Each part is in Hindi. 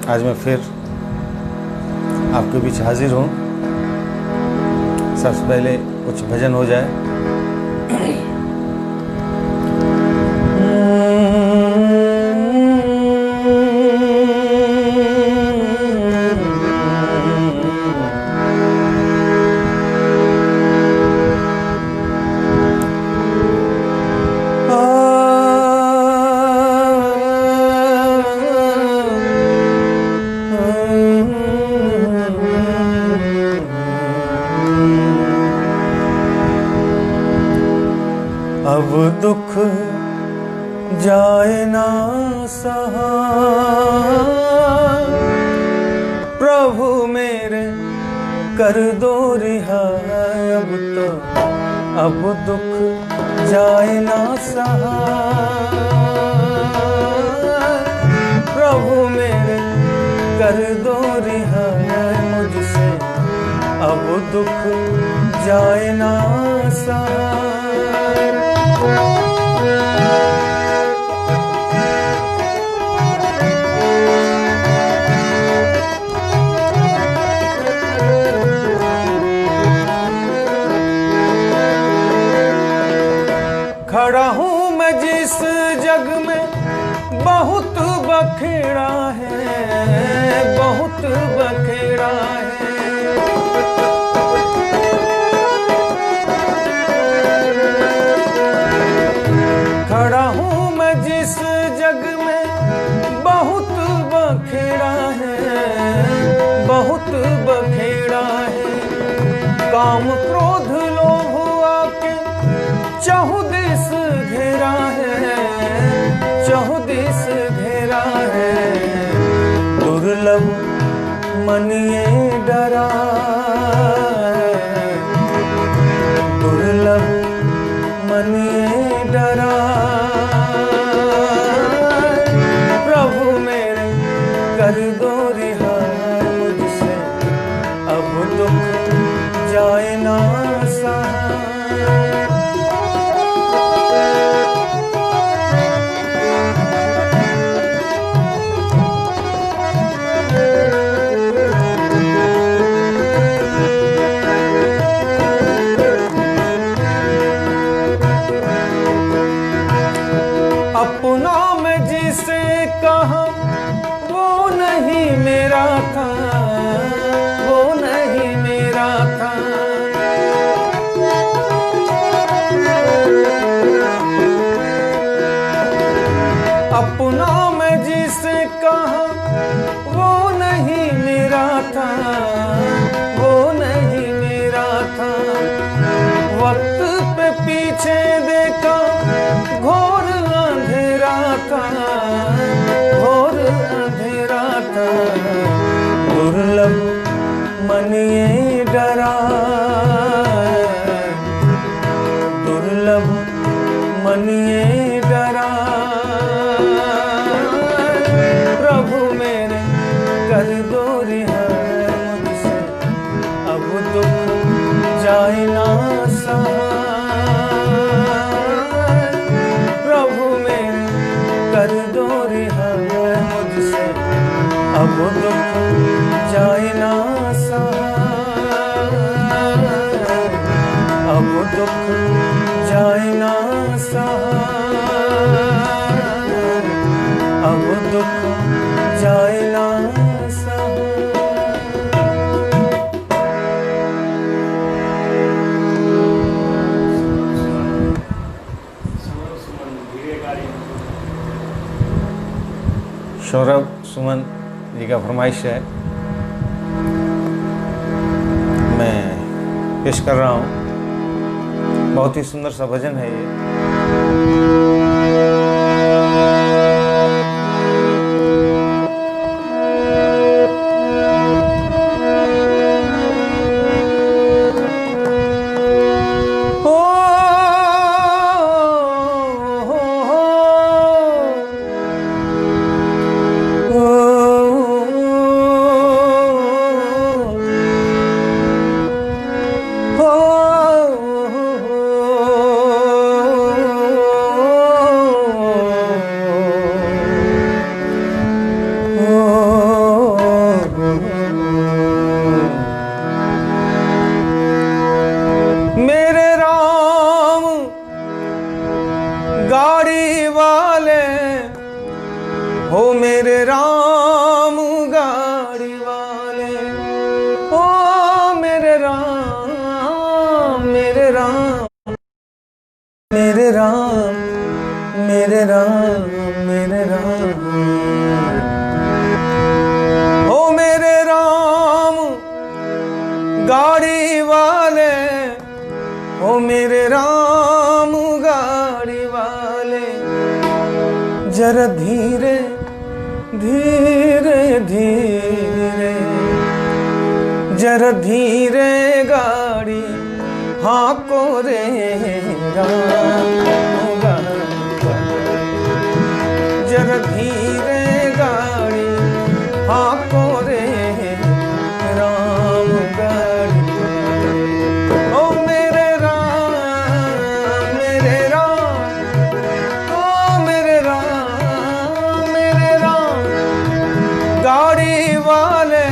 आज मैं फिर आपके बीच हाजिर हूँ। सबसे पहले कुछ भजन हो जाए। अब दुख जाए ना सहा, प्रभु मेरे कर दो रिहा। अब दुख जाए ना सहा, प्रभु मेरे कर दो रिहा मुझसे। अब दुख जाए ना सहा। खड़ा हूँ मैं जिस जग में बहुत बखेड़ा है, बहुत बखेड़ा है। खड़ा हूँ मैं जिस जग में बहुत बखेड़ा है, बहुत बखेड़ा है। काम क्रोध लोभ आके चहुदिस घेरा है, चहुदिस घेरा है। दुर्लभ मन ये डरा है, दुर्लभ मन ये डरा। प्रभु मेरे कर दो रिहा मुझसे। अब दुख जाए ना सहा। अपना मैं जिसे कहा वो नहीं मेरा था, वो नहीं मेरा था। अपना मैं जिसे कहा वो नहीं मेरा था, वो नहीं मेरा था। वक्त पे पीछे देखा घोर अंधेरा था, घोर अंधेरा था। दुर्लभ मन ये डरा, दुर्लभ मन ये डरा। प्रभु मेरे कर दो रिहा मुझसे। अब दुख जाए ना सहा। कर दो रिहा मुझसे। अब दुख जाए ना सहा। अब दुख जाए ना सहा। अब दुख जाए ना सहा। सौरभ सुमन जी का फरमाइश है, मैं पेश कर रहा हूँ। बहुत ही सुंदर सा भजन है ये। मेरे राम गाड़ी वाले, ओ मेरे राम, मेरे राम, मेरे राम, मेरे राम, मेरे राम, ओ मेरे राम गाड़ी वाले, ओ मेरे राम गाड़ी वाले, जरा धीरे धीरे धीरे, जरा धीरे गाड़ी हाँको रे राम गाड़ी वाले, जरा धीरे गाड़ी हाँको रे राम गाड़ी वाले, ओ मेरे राम, मेरे राम, ओ मेरे राम, मेरे राम गाड़ी वाले,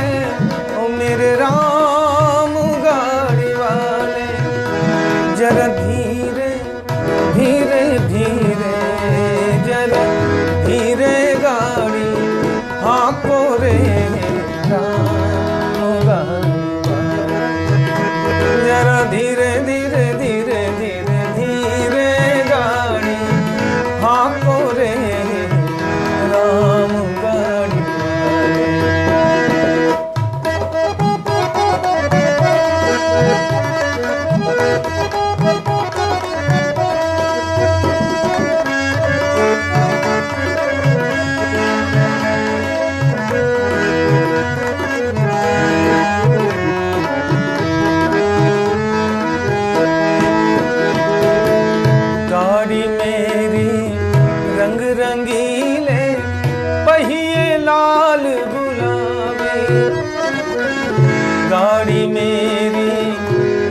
ओ मेरे राम गाड़ी वाले, जरा धीरे धीरे धीरे, जरा धीरे गाड़ी हाँको रे राम गाड़ी वाले, जरा धीरे धीरे धीरे धीरे धीरे गाड़ी हाँको रे राम गाड़ी वाले। गाड़ी मेरी रंग रंगीले, पहिए लाल गुलाबी, गाड़ी मेरी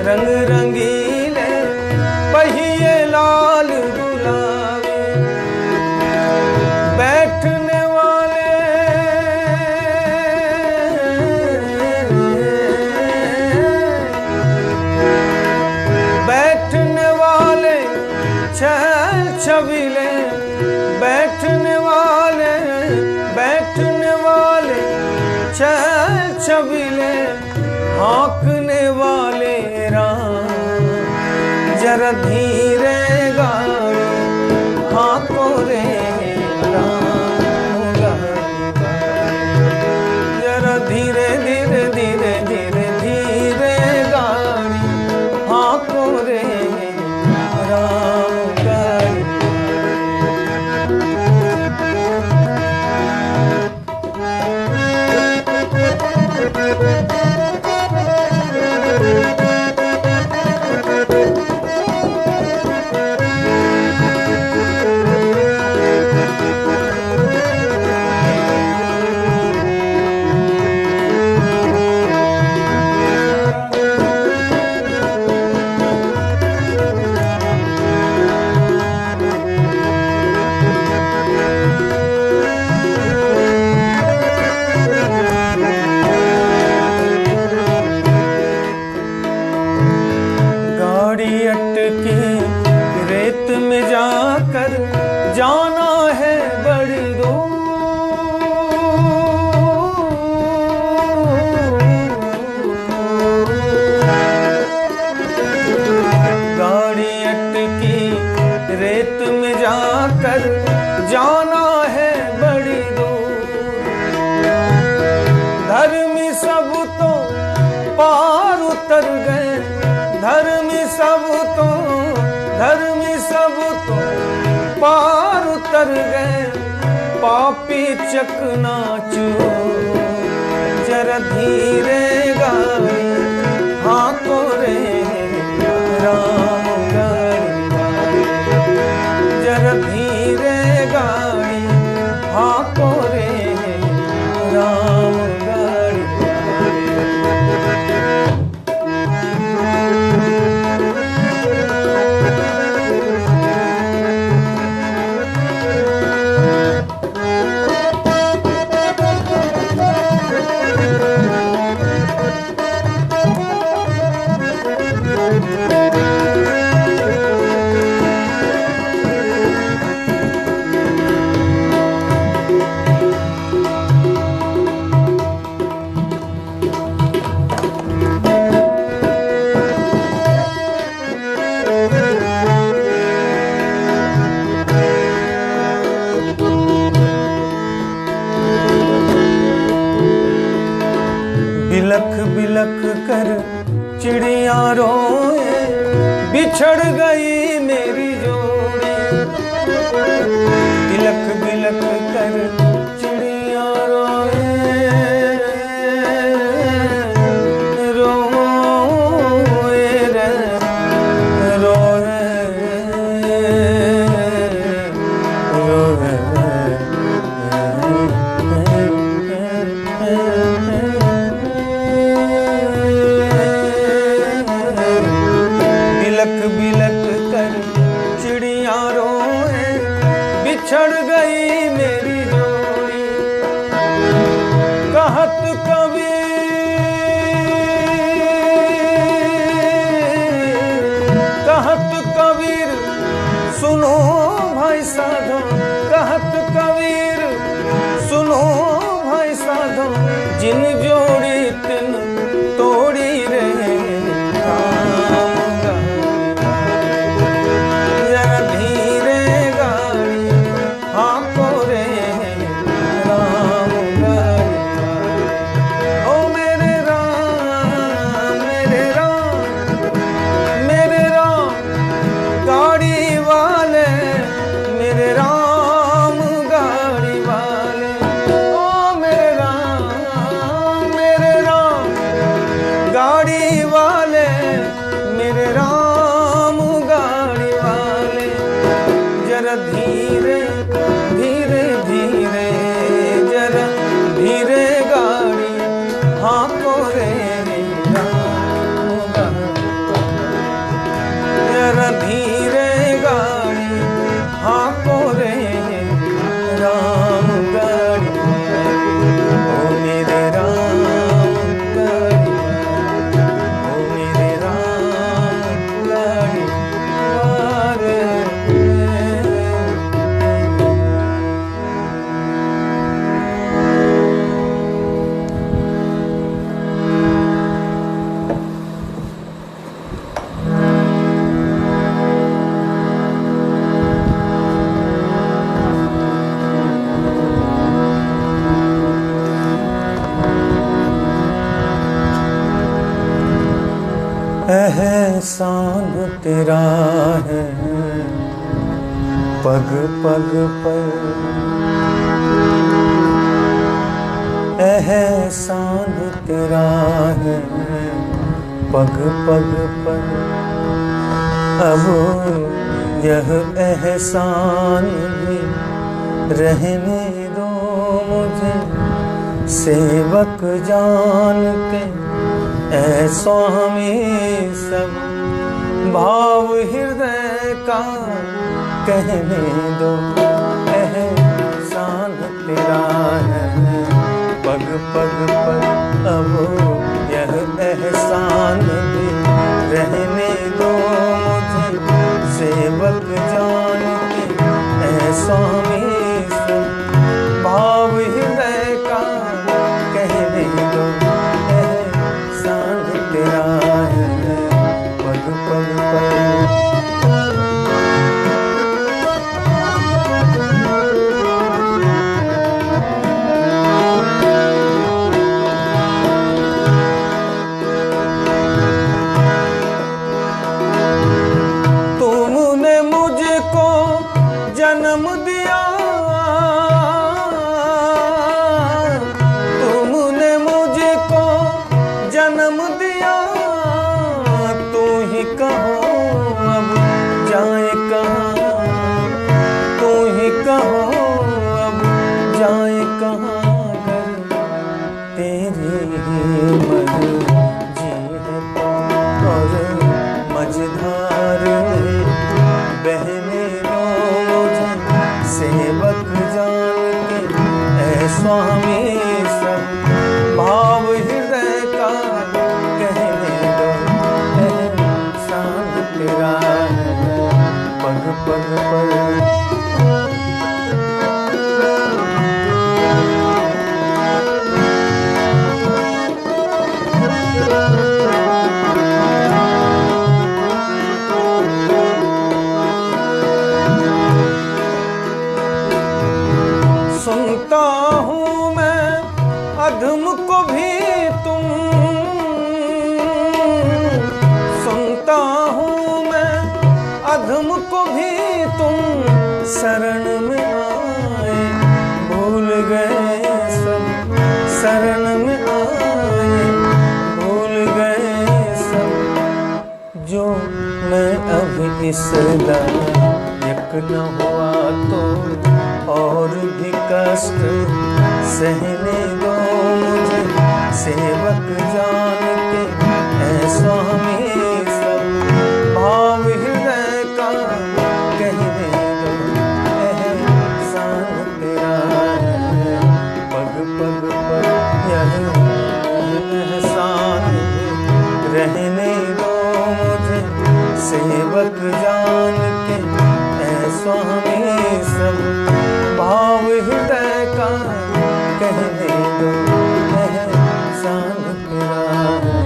रंग रंगीले, पहिए लाल गुलाबी, बैठने वाले बैठने वाले छल छबीले, बैठने वाले छल छबीले, हाँकने वाले राम, जरा धीरे गाड़ी हाँको रे राम गाड़ी वाले, जरा धीरे धीरे धीरे धीरे धीरे गाड़ी हाँको रे राम गाड़ी वाले। गाड़ी अटकी रेत में जाकर जाना है बड़ी दूर, गाड़ी अटकी रेत में जाकर जाना है बड़ी दूर, धर्मी सब तो पार उतर गए, धर्मी सब तो पार उतर गए, पापी चकनाचूर, जरा धीरे गाड़ी हाँको रे राम गाड़ी वाले, जरा धीरे गाड़ी हाँको रे राम गाड़ी वाले। बिलख बिलख कर चिड़िया रोए, बिछड़ गई मेरी जोड़ी। बिलख बिलख कर चिड़िया रोए, रोए रे रोए, रोए। बिलख बिलख कर चिड़िया रोए, बिछड़ गई मेरी जोड़ी। कहत कबीर सुनो भाई साधो, कहत कबीर सुनो भाई साधो, जिन जोड़ी तिन तोड़ी रे राम गाड़ी। जरा धीरे गाड़ी हाँको रे राम गाड़ी। ओ मेरे राम मेरे राम मेरे राम गाड़ी वाले, मेरे राम गाड़ी वाले। ओ मेरे राम गाड़ी वाले, मेरे राम गाड़ी वाले। जरा धीरे धीरे धीरे, जरा धीरे गाड़ी हाँको रे राम गाड़ी। जरा धीरे गाड़ी हाँको रे राम गाड़ी। ओ मेरे राम गाड़ी, ओ मेरे राम गाड़ी वाले। एहसान तेरा है पग पग पर, एहसान तेरा है पग पग पर। अब यह एहसान भी रहने दो मुझे, सेवक जान के ऐ स्वामी सब भाव हृदय का कहने दो। एहसान तेरा है पग पग पर, अब यह एहसान भी रहने दो मुझे, सेवक जान के ऐ स्वामी सब भाव हृदय का कहने दो। तेरा है पग पग पर। तुमने मुझको जन्म दिया, तुमने मुझको जन्म दिया, तू ही कहो अब जाए कहाँ, तू ही कहो अब जाए कहाँ। घर तेरी मर्जी है और मझधार में बहने दो मुझे, सेवक जान के ऐ स्वामी सब भाव हृदय का कहने दो। एहसान तेरा है पग पग पर। सुनता हूँ मैं अधम को भी तुम शरण में आए भूल गए सब, शरण में आए भूल गए सब। जो मैं अब इस लायक न हुआ तो और भी कष्ट सहने दो मुझे, सेवक जान के ऐ स्वामी सब। भाव हृदय का कहने दो एहसान तेरा है, पग पग पर यह एहसान रहने दो मुझे, सेवक जान के ऐ स्वामी सब। भाव हृदय का कहने दो एहसान तेरा है,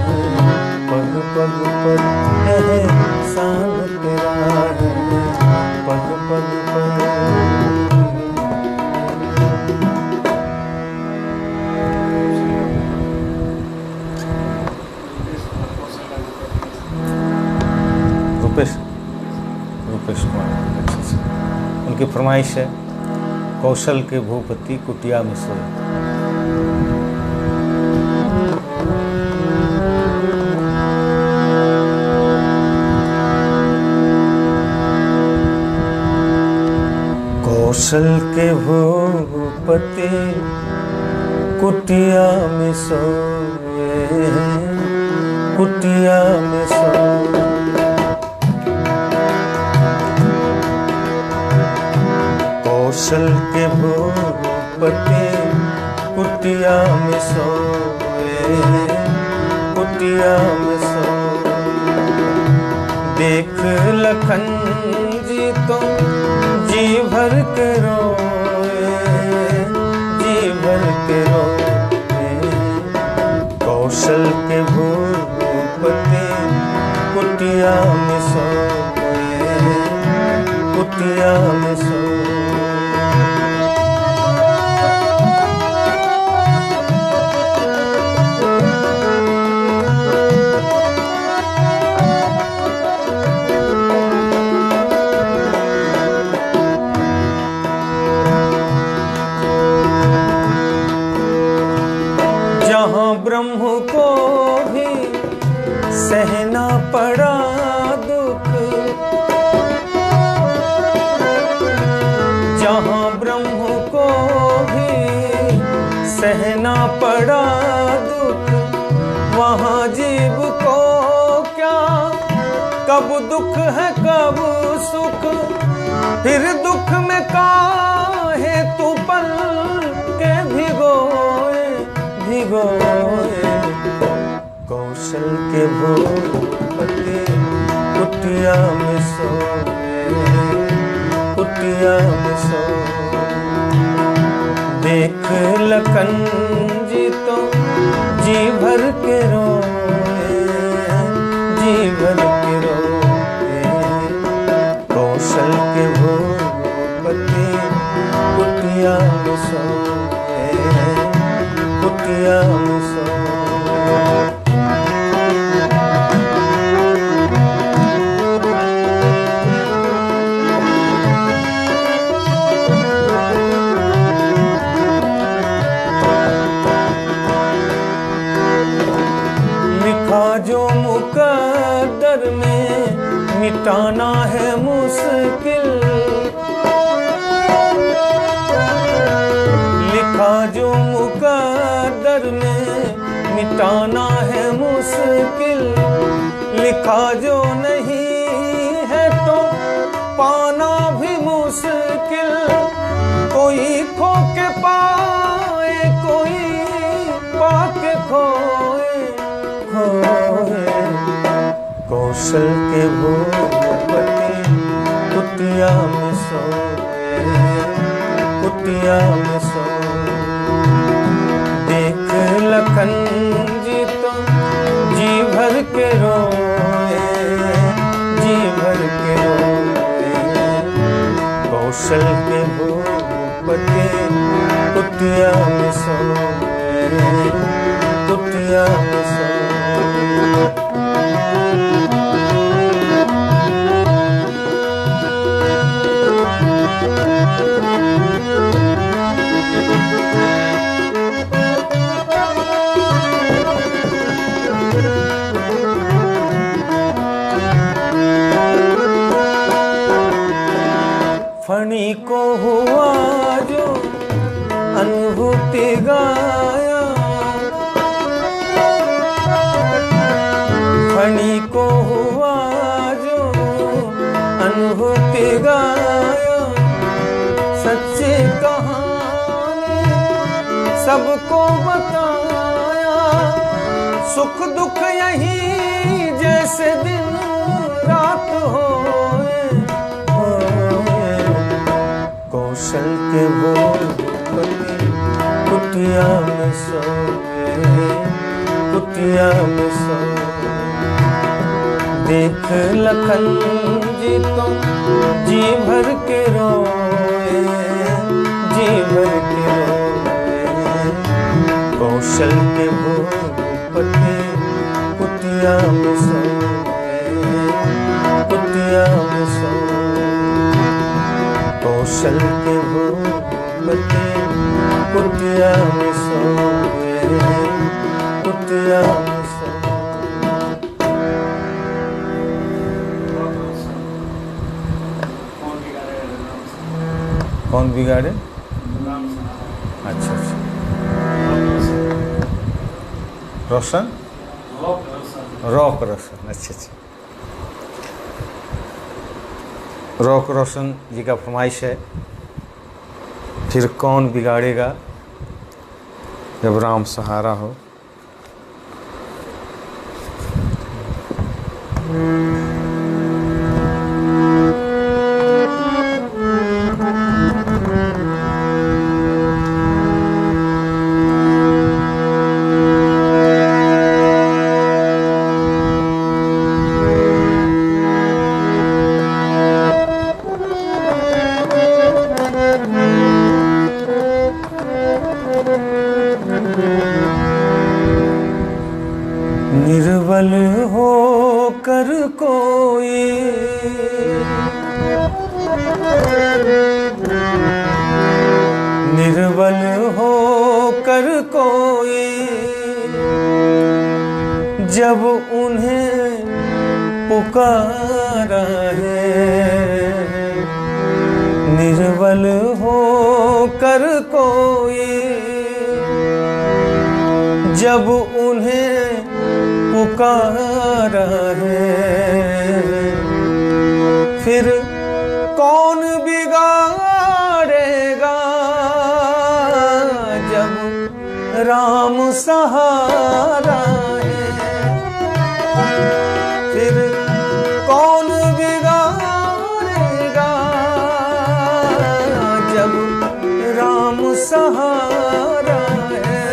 पग पग पर एहसान तेरा है, पग पग पर। रुपेश कुमार उनकी फरमाइश है, कौशल के भूपति कुटिया में सोए। कौशल के भूपति कुटिया में सोए, कुटिया में सोए। कौशल के भूपति कुटिया में सोए, कुटिया में सोए। देख लखन जी तो जी भर के रोए, जी भर के रोए। कौशल के भूपति कुटिया में सोए, कुटिया में सोए। ब्रह्म को भी सहना पड़ा दुख, जहाँ ब्रह्म को भी सहना पड़ा दुख, वहाँ जीव को क्या कब दुख है कब सुख। फिर दुख में काहे तू पल के भिगोए, भिगोए। कौशल के भूपति कुटिया में सोए, कुटिया में सोए। देख लखन जी तो जी भर के रोए, जी भर के रोए। कौशल के भूपति कुटिया में सोए, कुटिया में सोए। लिखा जो मुकद्दर में मिटाना है मुश्किल, लिखा जो मुकद्दर में मिटाना है मुश्किल। लिखा जो नहीं है तो पाना भी मुश्किल। कोई खो के पाए, कोई पाके खोए, खोए। कौशल के भूपति कुटिया में सोए, कुटिया में सोए। देख लखन जी तो जी भर के रोए, जी भर के रोए। कौशल के भूपति कुटिया में सोए, कुटिया में सोए। सबको बताया, सुख दुख यही जैसे दिन रात होए। कौशल के भूपति कुटिया में सोए, कुटिया में सोए। देख लखन जी तो जी भर के रोए, जी भर के रोए। कौशल के भूपति कुटिया में सोए, कुटिया में सोए। कौशल के भूपति कुटिया में सोए, कुटिया में सोए। कौन बिगाड़े? अच्छा अच्छा। रोशन, रॉक रोशन, अच्छा अच्छा। रॉक रोशन जी का फरमाइश है, फिर कौन बिगाड़ेगा जब राम सहारा हो। निर्बल हो कर कोई निर्बल हो कर कोई, जब उन्हें पुकारा है। निर्बल हो कर कोई, जब उन्हें पुकारा है। फिर कौन बिगाड़ेगा जब राम सहारा है। फिर कौन बिगाड़ेगा जब राम सहारा है।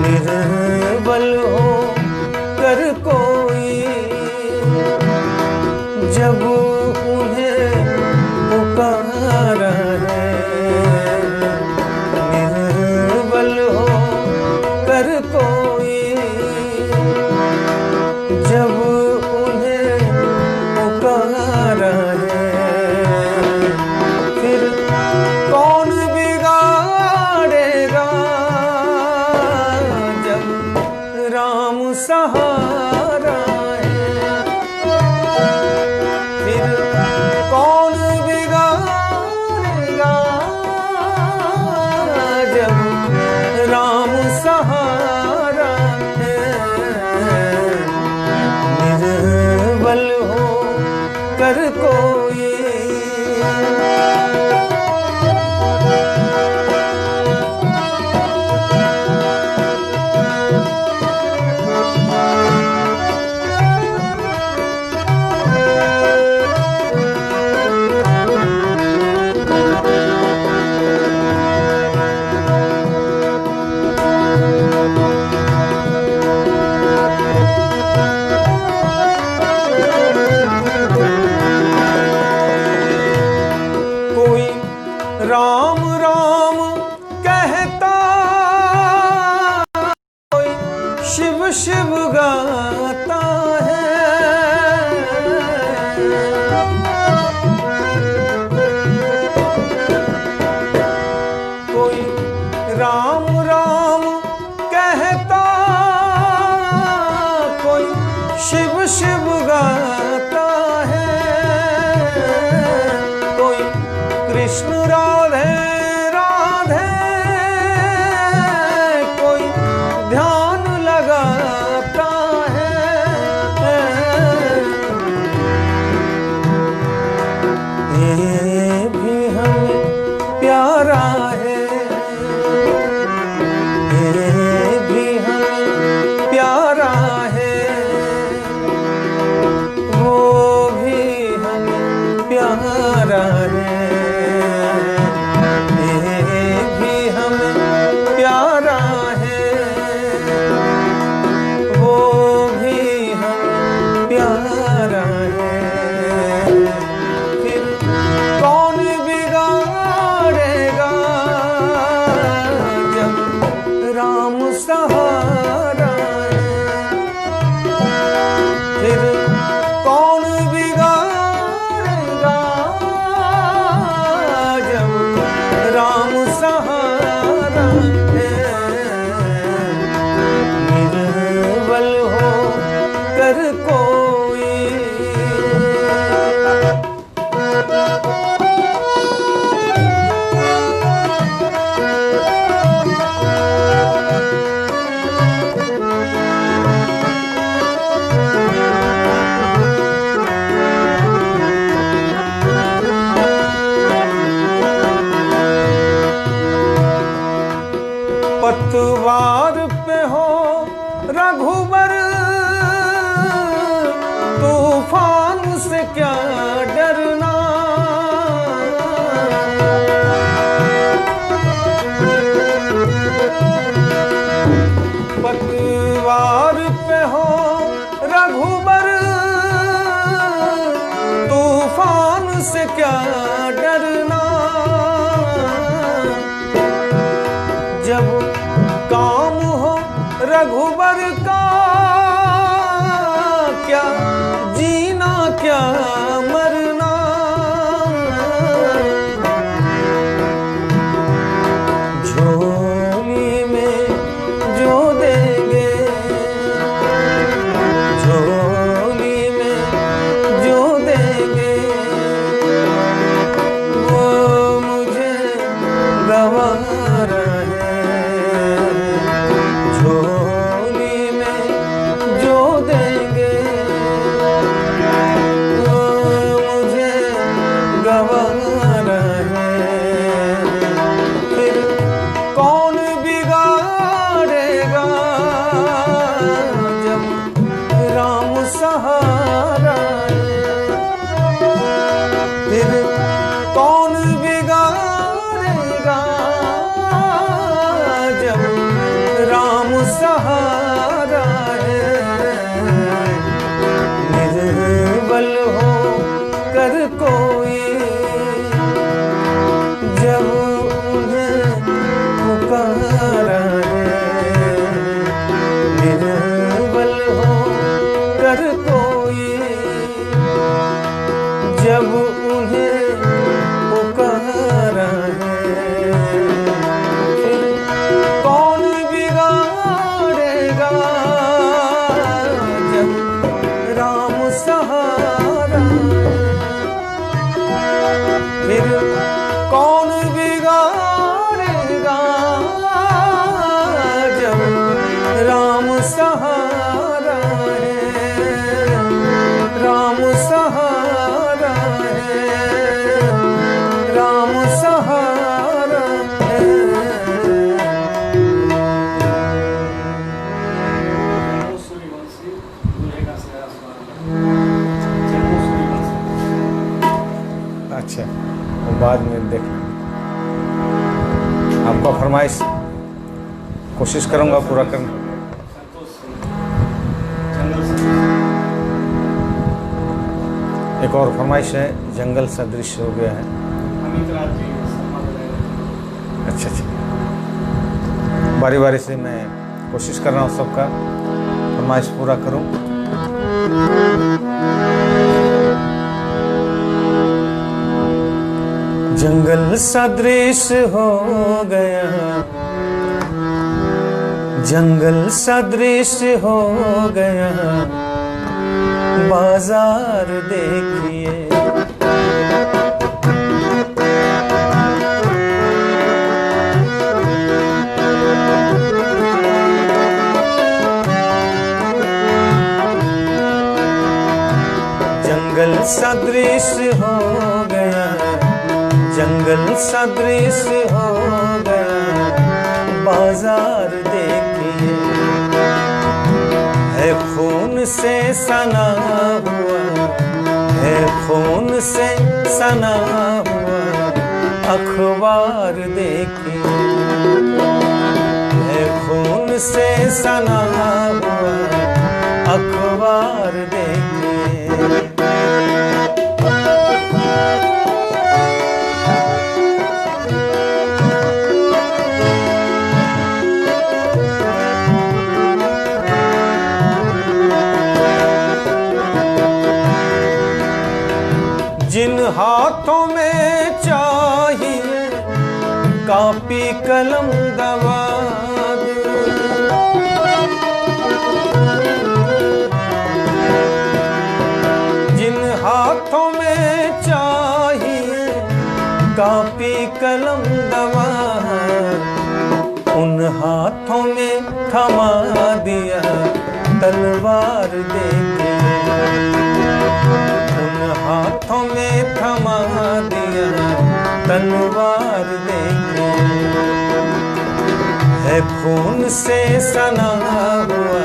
निर्बल हो कर कोई, जब उन्हें पुकारा है। निर्बल हो कर कोई, जब उन्हें पुकारा है। फिर कौन बिगाड़ेगा जब राम सहारा है। फिर कौन बिगाड़ेगा जब राम सहारा है। निर्बल हो कर कोई, कोई राम राम कहता, कोई शिव शिव गाता है। कोई राम राम कहता, कोई शिव शिव गाता है। कोई कृष्ण राधे राधे, कोई ध्यान लगाता है। ये भी हमें प्यारा है, सहारा है, फिर कौन बिगाड़ेगा जब राम सहारा है। निर्बल हो कर कोई पतवार पे हो रघुबर, तूफान से क्या डरना। पतवार पे हो रघुबर, तूफान से क्या डरना। जब काम हो रघुबर का, क्या जीना क्या मरना। झोली में जो देंगे, झोली में जो देंगे, वो मुझे गवारा है। झोली में जो देंगे, वो मुझे गवारा है। फिर कौन बिगाड़ेगा जब राम सहारा है। फिर कौन बिगाड़ेगा जब राम सहारा है। निर्बल हो कर कोई जब उन्हें पुकारा है। निर्बल हो कर कोई जब उन्हें पुकारा है। फिर कौन बिगाड़ेगा जब राम सहारा है। फिर कौन बिगाड़ेगा जब राम सहारा है। राम सहारा है, राम सहारा है। अच्छा, वो बाद में देख लेंगे। आपका फरमाइश कोशिश करूंगा पूरा करने। एक और फरमाइश है, जंगल सदृश हो गया है। अच्छा अच्छा, बारी बारी से मैं कोशिश कर रहा हूँ सबका फरमाइश पूरा करूँ। जंगल सदृश हो गया, जंगल सदृश हो गया, बाजार देखिए। जंगल सदृश हो गया, जंगल सदृश हो गया, बाजार देखिए। है खून से सना हुआ, है खून से सना हुआ, अखबार देखिए। है खून से सना हुआ, अखबार देखिए। कापी कलम दवाद, जिन हाथों में चाहिए कापी कलम दवाद, उन हाथों में थमा दिया तलवार देके, उन हाथों में थमा दिया तलवार देके। है खून से सना हुआ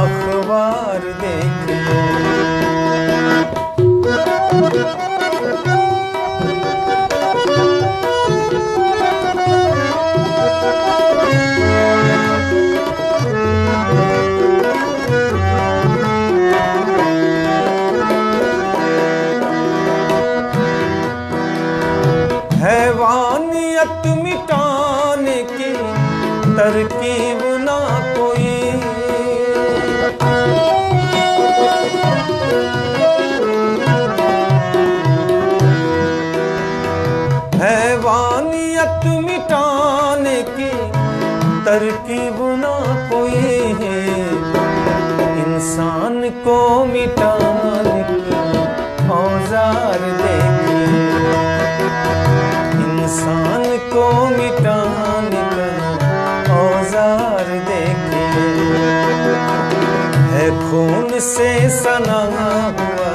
अखबार देके। हैवानियत मिटाने की तरकीब ना कोई, हैवानियत मिटाने की तरकीब ना कोई, इंसान को मिटाने की औजार देके, इंसान को मिटाने का औजार देके। है खून से सना हुआ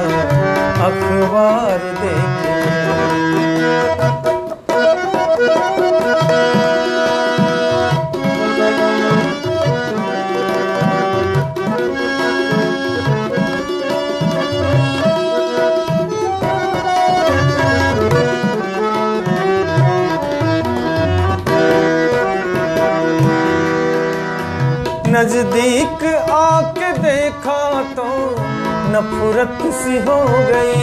अखबार देके। नजदीक आके देखा तो नफरत सी हो गई,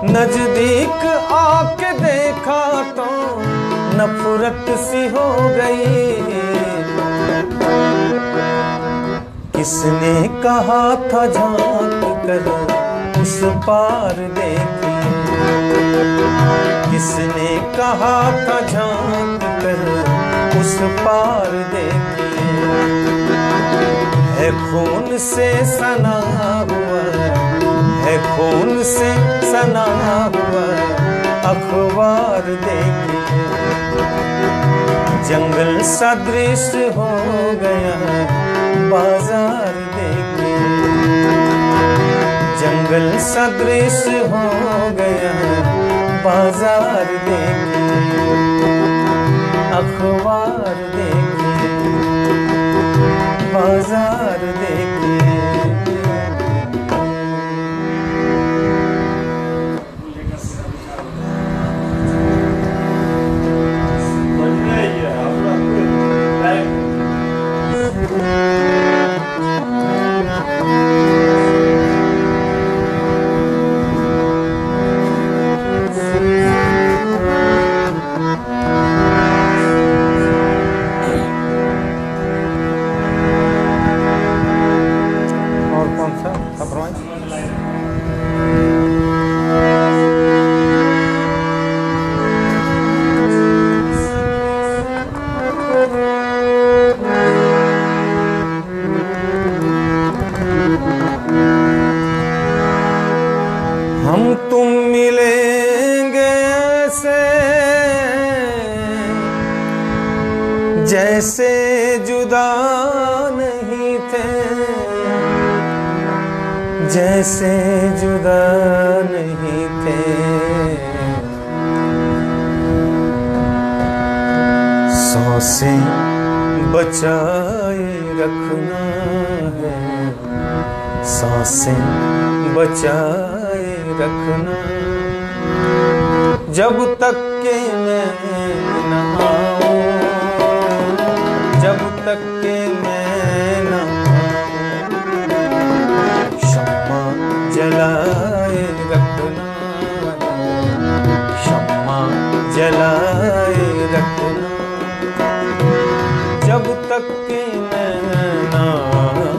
नजदीक आके देखा तो नफरत सी हो गई। किसने कहा था झांक कर उस पार देखी, किसने कहा था झांक कर उस पार देखी। है खून से सना हुआ, है खून से सना हुआ अखबार देखी। जंगल सदृश हो गया बाजार देखी, जंगल सदृश हो गया बाजार देखे। अखबार देखे, बाजार देखे। हम तुम मिलेंगे ऐसे जैसे जुदा नहीं थे, जैसे जुदा नहीं थे। सौ से बचाए रखना है, सौ से बचाए रखना। जब तक के मैं न आऊं, जब तक के मैं न आऊं, शम्मा जलाए रखना, शम्मा जलाए रखना। जब तक के मैं न आऊं,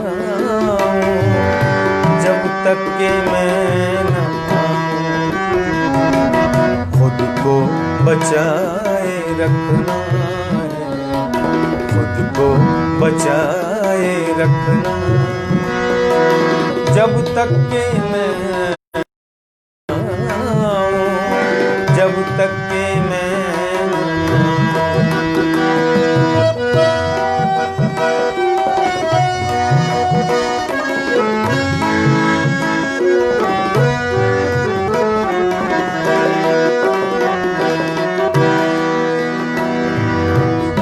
जब तक के मैं न आऊं, खुद को बचाए रखना है, खुद को बचाए रखना, जब तक के मैं आऊं, जब तक के मैं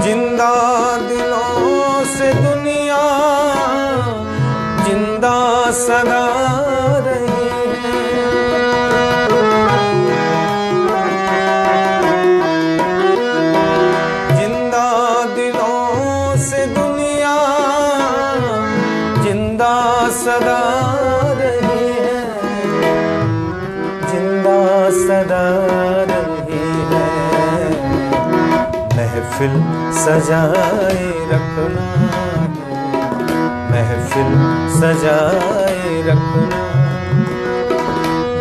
जिंदा दिलों से दुनिया जिंदा सदा रही है, जिंदा दिलों से दुनिया जिंदा सदा रही है, जिंदा सदा रही है, महफिल सजाए रखना है, महफिल सजाए रखना,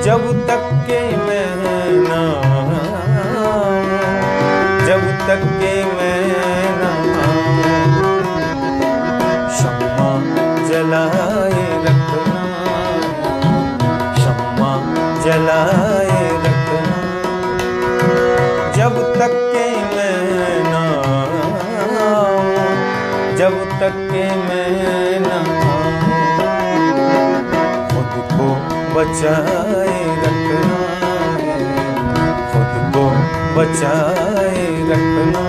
जब तक के मैं ना आऊं, जब तक के मैं ना आऊं, शम्मा जलाए रखना, शम्मा जलाए रखना, जब तक के मैं ना आऊं, जब तक के मैं ना आऊं, खुद को बचाए रखना है, खुद को बचाए रखना,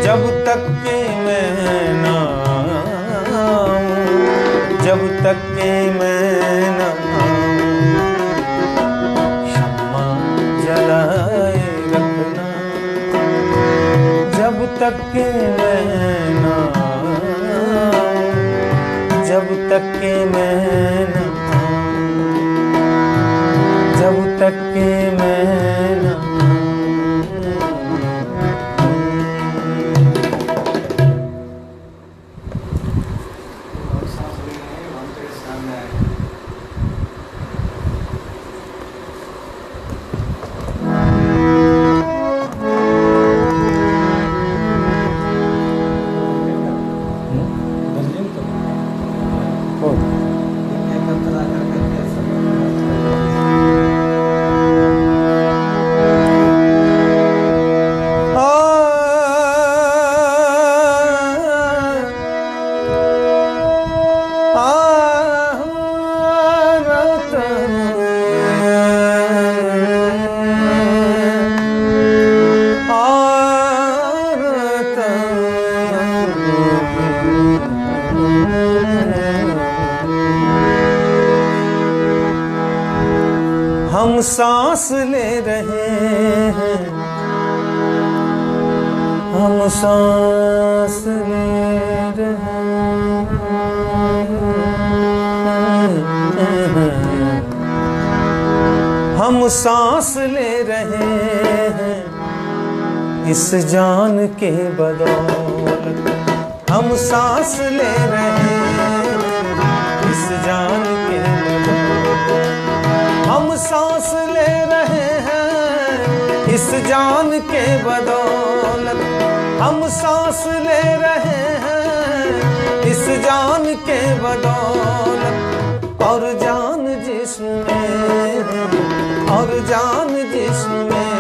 जब तक के मैं ना आऊं, जब तक के मैं ना आऊं, शम्मा जलाए रखना, जब तक के मैं ना आऊं, जब तक के मैं ना आऊं, जब तक के मैं ना आऊं। हम सांस ले रहे हैं, हम सांस ले रहे हैं, हम सांस ले रहे हैं, इस जान के बदौलत हम सांस ले रहे हैं, इस जान के बदौलत हम सांस ले रहे हैं, इस जान के बदौलत हम सांस ले रहे हैं, इस जान के बदौलत, और जान जिसमें है, और जान जिसमें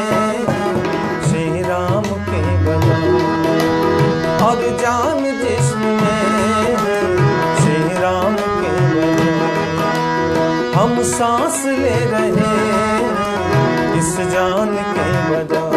श्री राम के बदौलत, और जान जिसमें श्री राम के बदौलत, हम सांस ले रहे हैं, इस जान के बदौलत।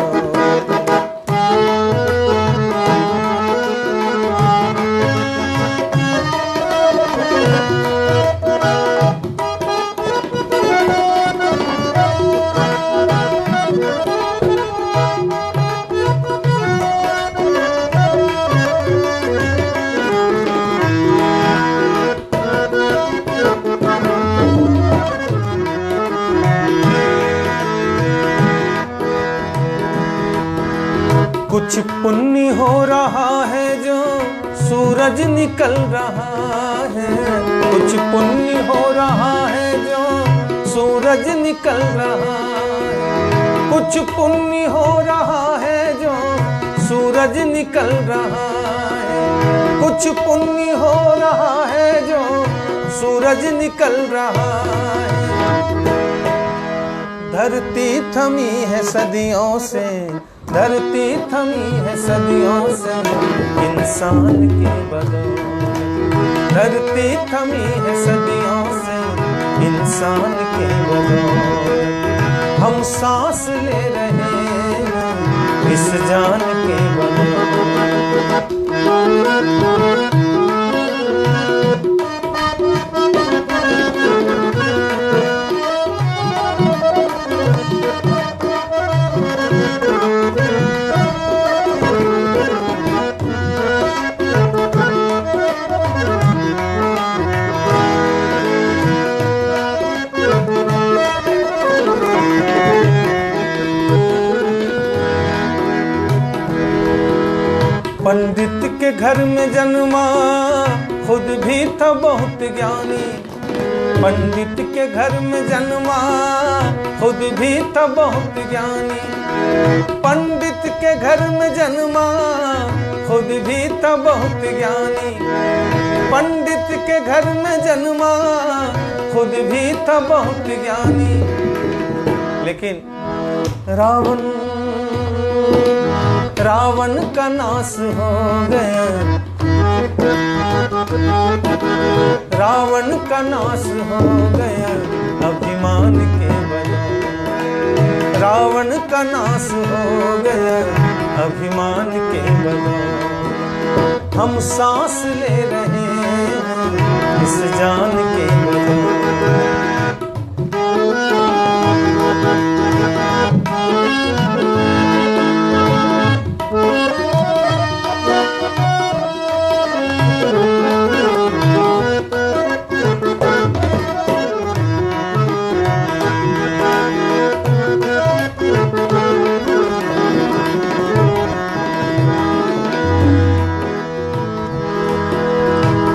कुछ पुण्य हो रहा है जो सूरज निकल रहा है, कुछ पुण्य हो रहा है जो सूरज निकल रहा है, कुछ पुण्य हो रहा है जो सूरज निकल रहा है, कुछ पुण्य हो रहा है जो सूरज निकल रहा है। धरती थमी है सदियों से, धरती थमी है सदियों से इंसान के बदौलत, धरती थमी है सदियों से इंसान के बदौलत। हम सांस ले रहे हैं इस जान के बदौलत। पंडित के घर में जन्मा खुद भी था बहुत ज्ञानी, पंडित के घर में जन्मा खुद भी था बहुत ज्ञानी, पंडित के घर में जन्मा खुद भी था बहुत ज्ञानी, पंडित के घर में जन्मा खुद भी था बहुत ज्ञानी। लेकिन रावण का नाश हो गया, रावण का नाश हो गया अभिमान के बदौलत, रावण का नाश हो गया अभिमान के बदौलत। हम सांस ले रहे हैं इस जान के बदौलत।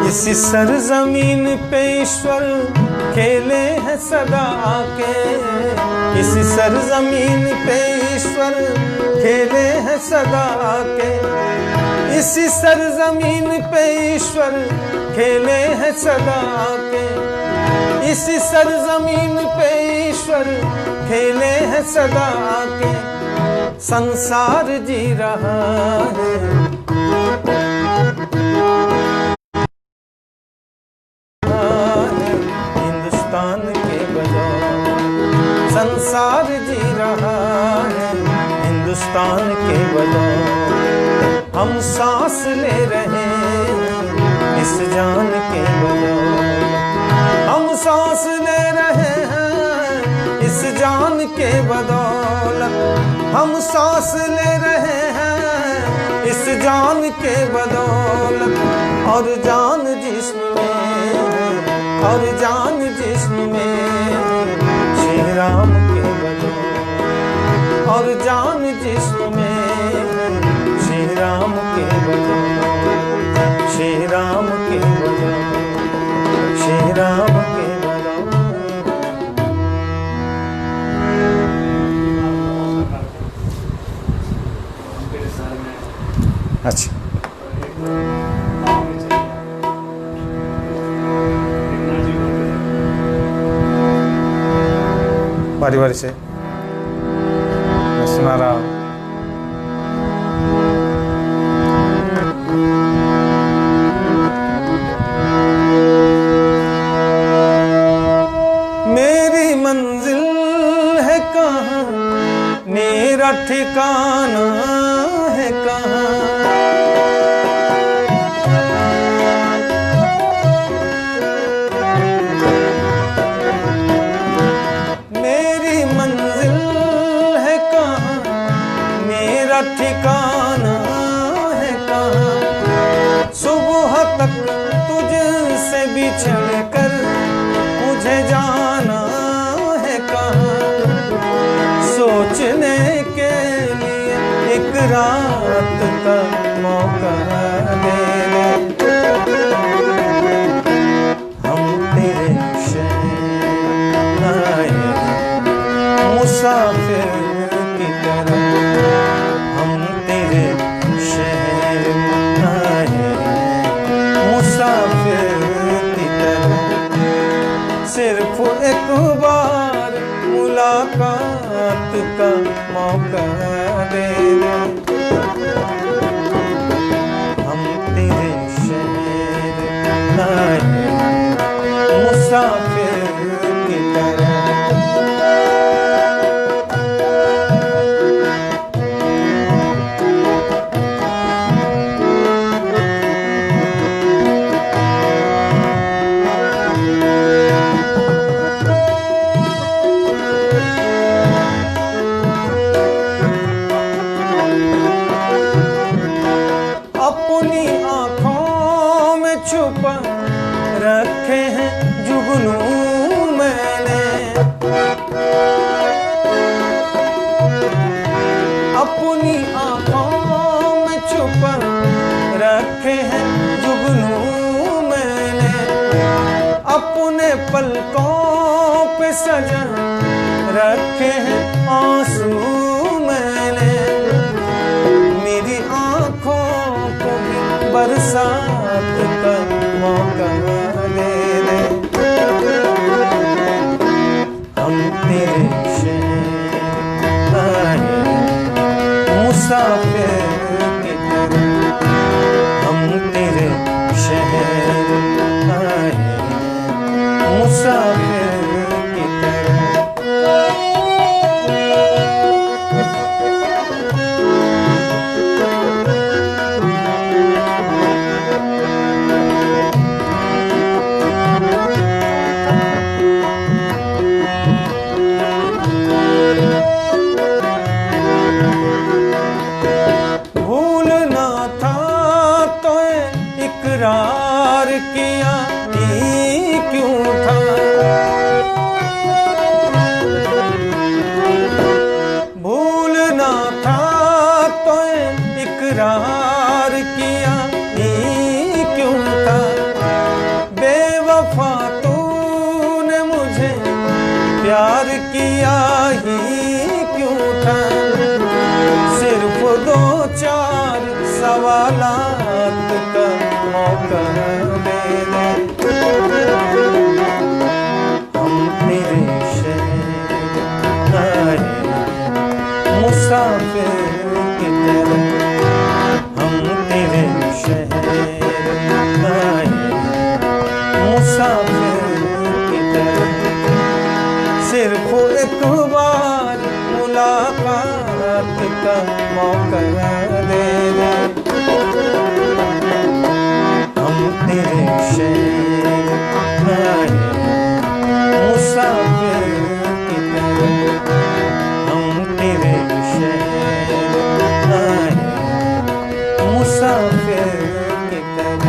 इसी सरजमीन पे ईश्वर खेले हैं सदा आके, इसी सरजमीन पे ईश्वर खेले हैं सदा आके, इसी सरजमीन पे ईश्वर खेले हैं सदा आके, इसी सरजमीन पे ईश्वर खेले हैं सदा आके। संसार जी रहा है संसार जी रहा है हिंदुस्तान के बदौलत। हम सांस ले रहे हैं इस जान के बदौलत, हम सांस ले रहे हैं इस जान के बदौलत, हम सांस ले रहे हैं इस जान के बदौलत। और जान जिस्म में, और जान जिस्म में श्री राम के बदौलत, और जान जिस्म में श्री राम के बदौलत, श्री राम के बदौलत, श्री राम के बदौलत। अच्छा, बारी बारी से मैं सुना रहा हूँ। मेरी मंजिल है कहाँ, मेरा ठिकाना है कहाँ, ठिकाना है कहाँ। सुबह तक तुझसे बिछड़ कर मुझे जाना है कहाँ। सोचने के लिए एक रात का मौका दे दे, हम मुसाफिर की तरह हम तेरे शहर में आए, मुसाफिर की तरह सिर्फ एक बार मुलाकात का मौका दे दे। हम तेरे शहर में आए, मुसाफिर की तरह। अपनी आँखों में छुपा रखे हैं जुगनू मैंने, अपनी आँखों में छुपा रखे हैं जुगनू मैंने, अपने पलकों पे सजा रखे हैं आंसू मैंने। मेरी आँखों को भी बरसात का मौका दे दे। हम तेरे शहर आए, मुसाफिर की तरह हम तेरे शहर आए, मुसाफिर की तरह। भूलना था तो इकरार किया ही क्यों था, भूलना था तो इकरार किया ही क्यों था। बेवफा तूने मुझे प्यार किया ही क्यों था। सिर्फ दो चार सवालात का मौका दे दे। हम तेरे शहर आए, मुसाफिर की तरह हम तेरे शहर आए, मुसाफिर की तरह सिर्फ एक बार मुलाकात का मौका दे दे। हम तेरे शहर आए, मुसाफिर की तरह हम तेरे शहर आए, मुसाफिर की तरह।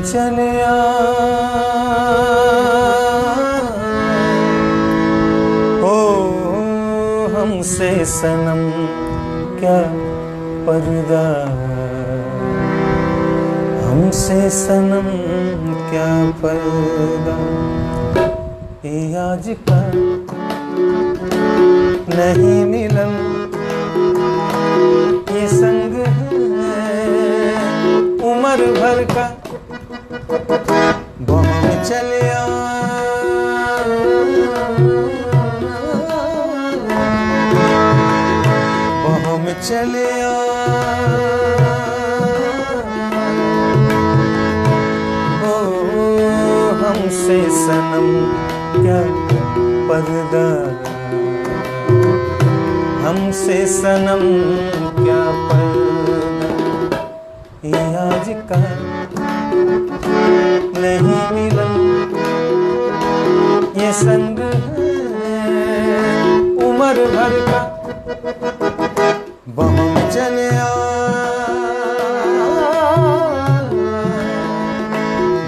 चलिया हो हमसे सनम क्या पर्दा, हमसे सनम क्या पर्दा। ये आज का नहीं मिलन, ये संग है उम्र भर का। बहम चलिया बहम चलिया ओ हमसे सनम क्या पर्दा, हमसे सनम क्या पर्दा। ये आज का नहीं मिलन, ये संग है उम्र भर का। बहम चलिया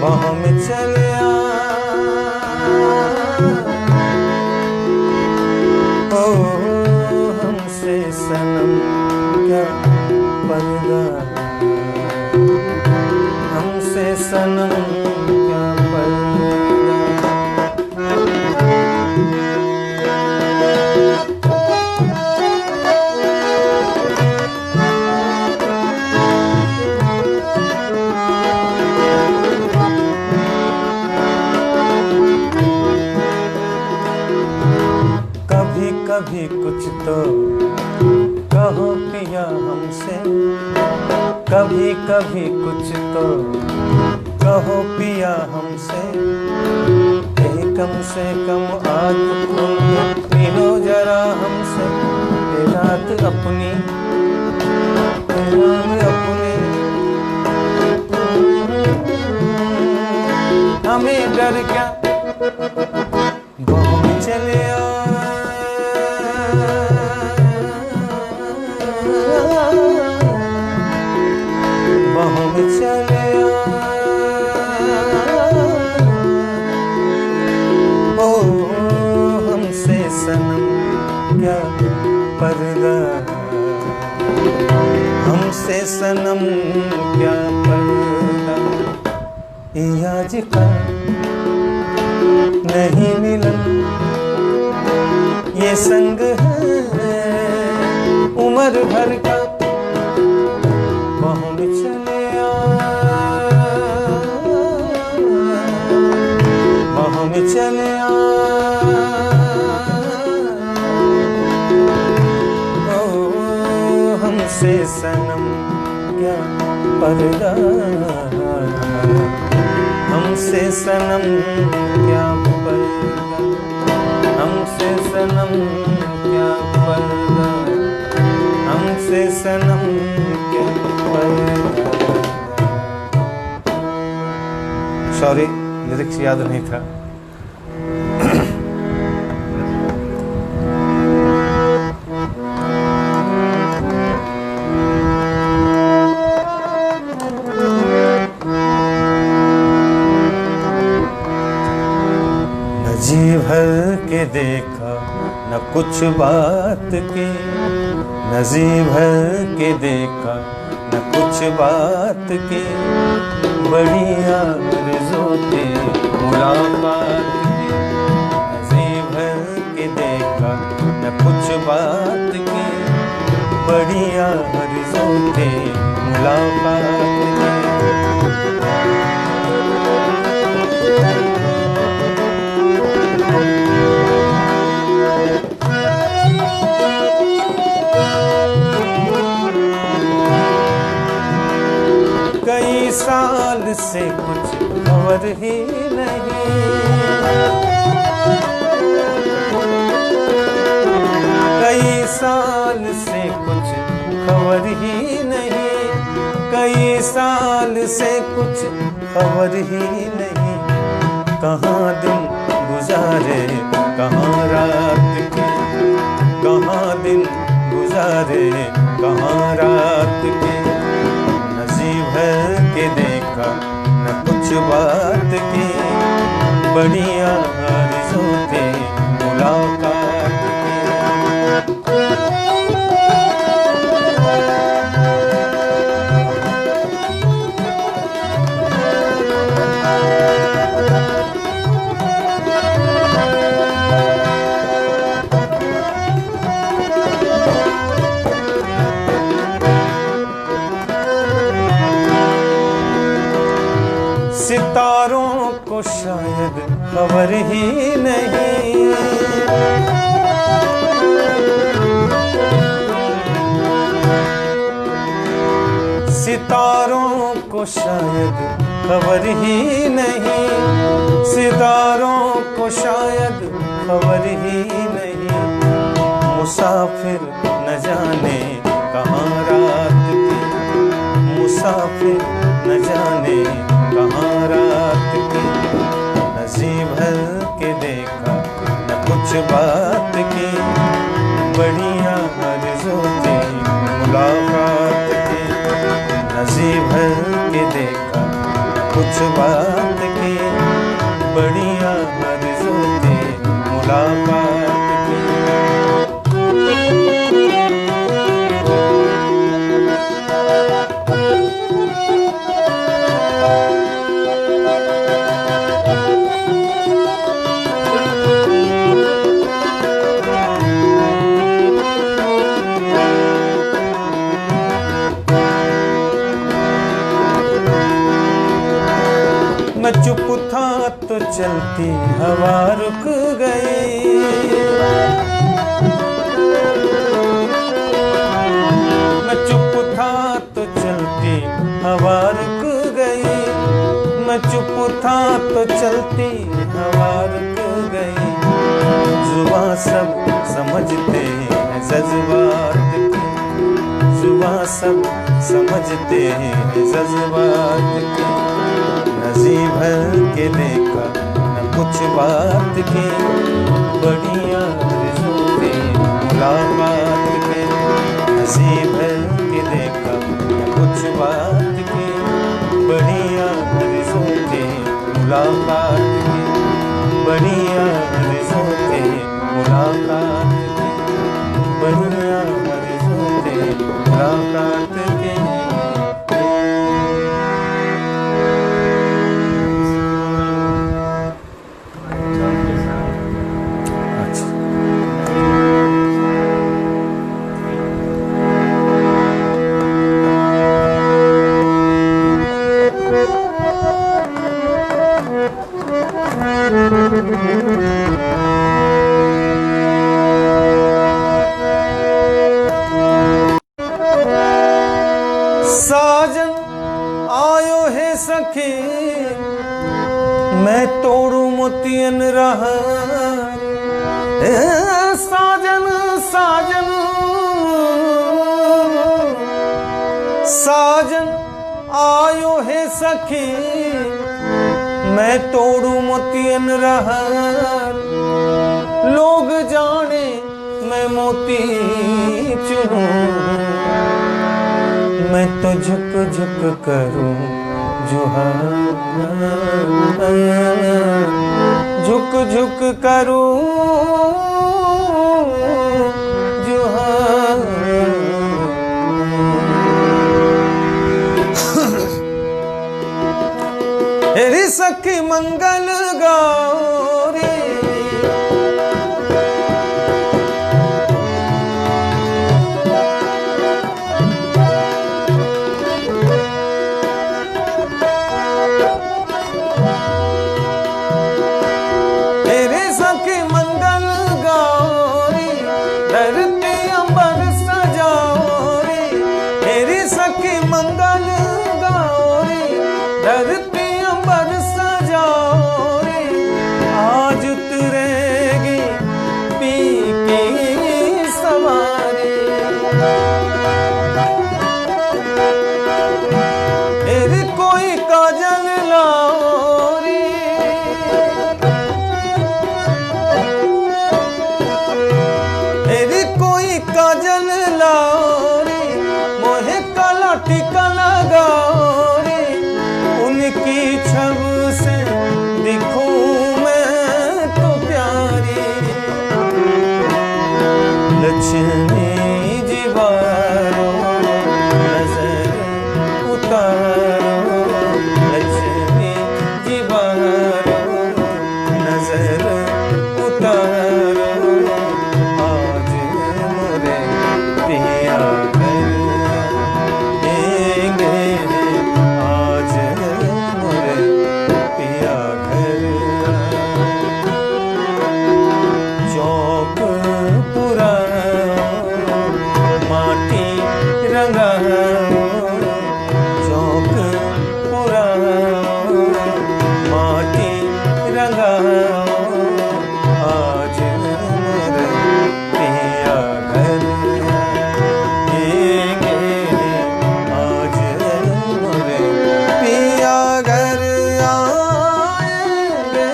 बहम चलिया ओ हमसे सनम क्या पर्दा, हमसे सनम क्या पर्दा। कभी कभी कुछ तो कहो पिया हमसे, कभी कभी कुछ तो कहो पिया हमसे। कम से कम आज तुम मिलो जरा हमसे। ये रात अपनी अपने हमें डर क्या। बहम चलिया बहम चलिया ओ हमसे सनम क्या पर्दा, हमसे सनम क्या पर्दा। ये आज का नहीं मिलन, ये संग है उम्र भर का। बहम चलिया बहम चलिया ओ हमसे सनम क्या पर्दा, हमसे सनम क्या पर्दा, हमसे सनम क्या पर्दा, हमसे सनम क्या पर्दा। सॉरी, लिरिक्स याद नहीं था। जी भर के देखा न कुछ बात की, न जी भर के देखा न कुछ बात की। बड़ी आरज़ू थी मुलाकात की, न जी भर के देखा न कुछ बात की। बड़ी आरज़ू थी मुलाकात की। कई साल से कुछ खबर ही नहीं, कई साल से कुछ खबर ही नहीं, कई साल से कुछ खबर ही नहीं। कहाँ दिन गुजारे कहाँ रात के, कहाँ दिन गुजारे कहाँ रात के। न जी भर के देखा न कुछ बात की, बढ़िया आरज़ू थी मुलाकात की। सितारों को शायद खबर ही नहीं, सितारों को शायद खबर ही नहीं, सितारों को शायद खबर ही नहीं। मुसाफिर न जाने कहाँ रात की, मुसाफिर न जाने कहाँ रात की। नज़ी भर के देखा न कुछ बात की, बढ़िया आरज़ू थी मुलाकात की। नज़ी भर के देखा न कुछ बात की, बढ़िया आरज़ू थी मुलाकात की। मैं चुप था तो चलती हवा रुक गई, मैं चुप था तो चलती हवा रुक गई, मैं चुप था तो चलती हवा रुक गई। जुबां सब समझते हैं जज्बात की, जुबां सब समझते हैं जज्बात की। नज़ी भर के देखा न कुछ बात की, बढ़िया आरज़ू थी मुलाकात की। नज़ी भर के देखा न कुछ बात की, बढ़िया आरज़ू थी मुलाकात की, बढ़िया आरज़ू थी मुलाकात की, बढ़िया आरज़ू थी मुलाकात की। साजन आयो है सखी, मैं तोड़ू मोतियन रहा। साजन साजन साजन आयो है सखी, मैं तोड़ू मोतियन रहा। लोग जाने मैं मोती चुनूं, मैं तो झुक झुक करूं जुहार, झुक झुक करूं जुहार। तेरी सखी मंगल गौरी, धरती अंबर सजाओ रे, आज उतरेगी पी की सवारी। तेरी कोई काजल लाओ रे, तेरी कोई काजल लाओ रे, मोहे काला टीका लगाओ रे, उनकी छवि उतारो, लक्ष्मी जी बहारो, नजर उतारो, आज मोरे पिया घर आएंगे, आज मोरे पिया घर। चौक पुराओ, माटी रंगाओ, चौक पुराओ, माटी रंगाओ, आज मोरे पिया घर आएंगे, आज मोरे पिया घर आएंगे।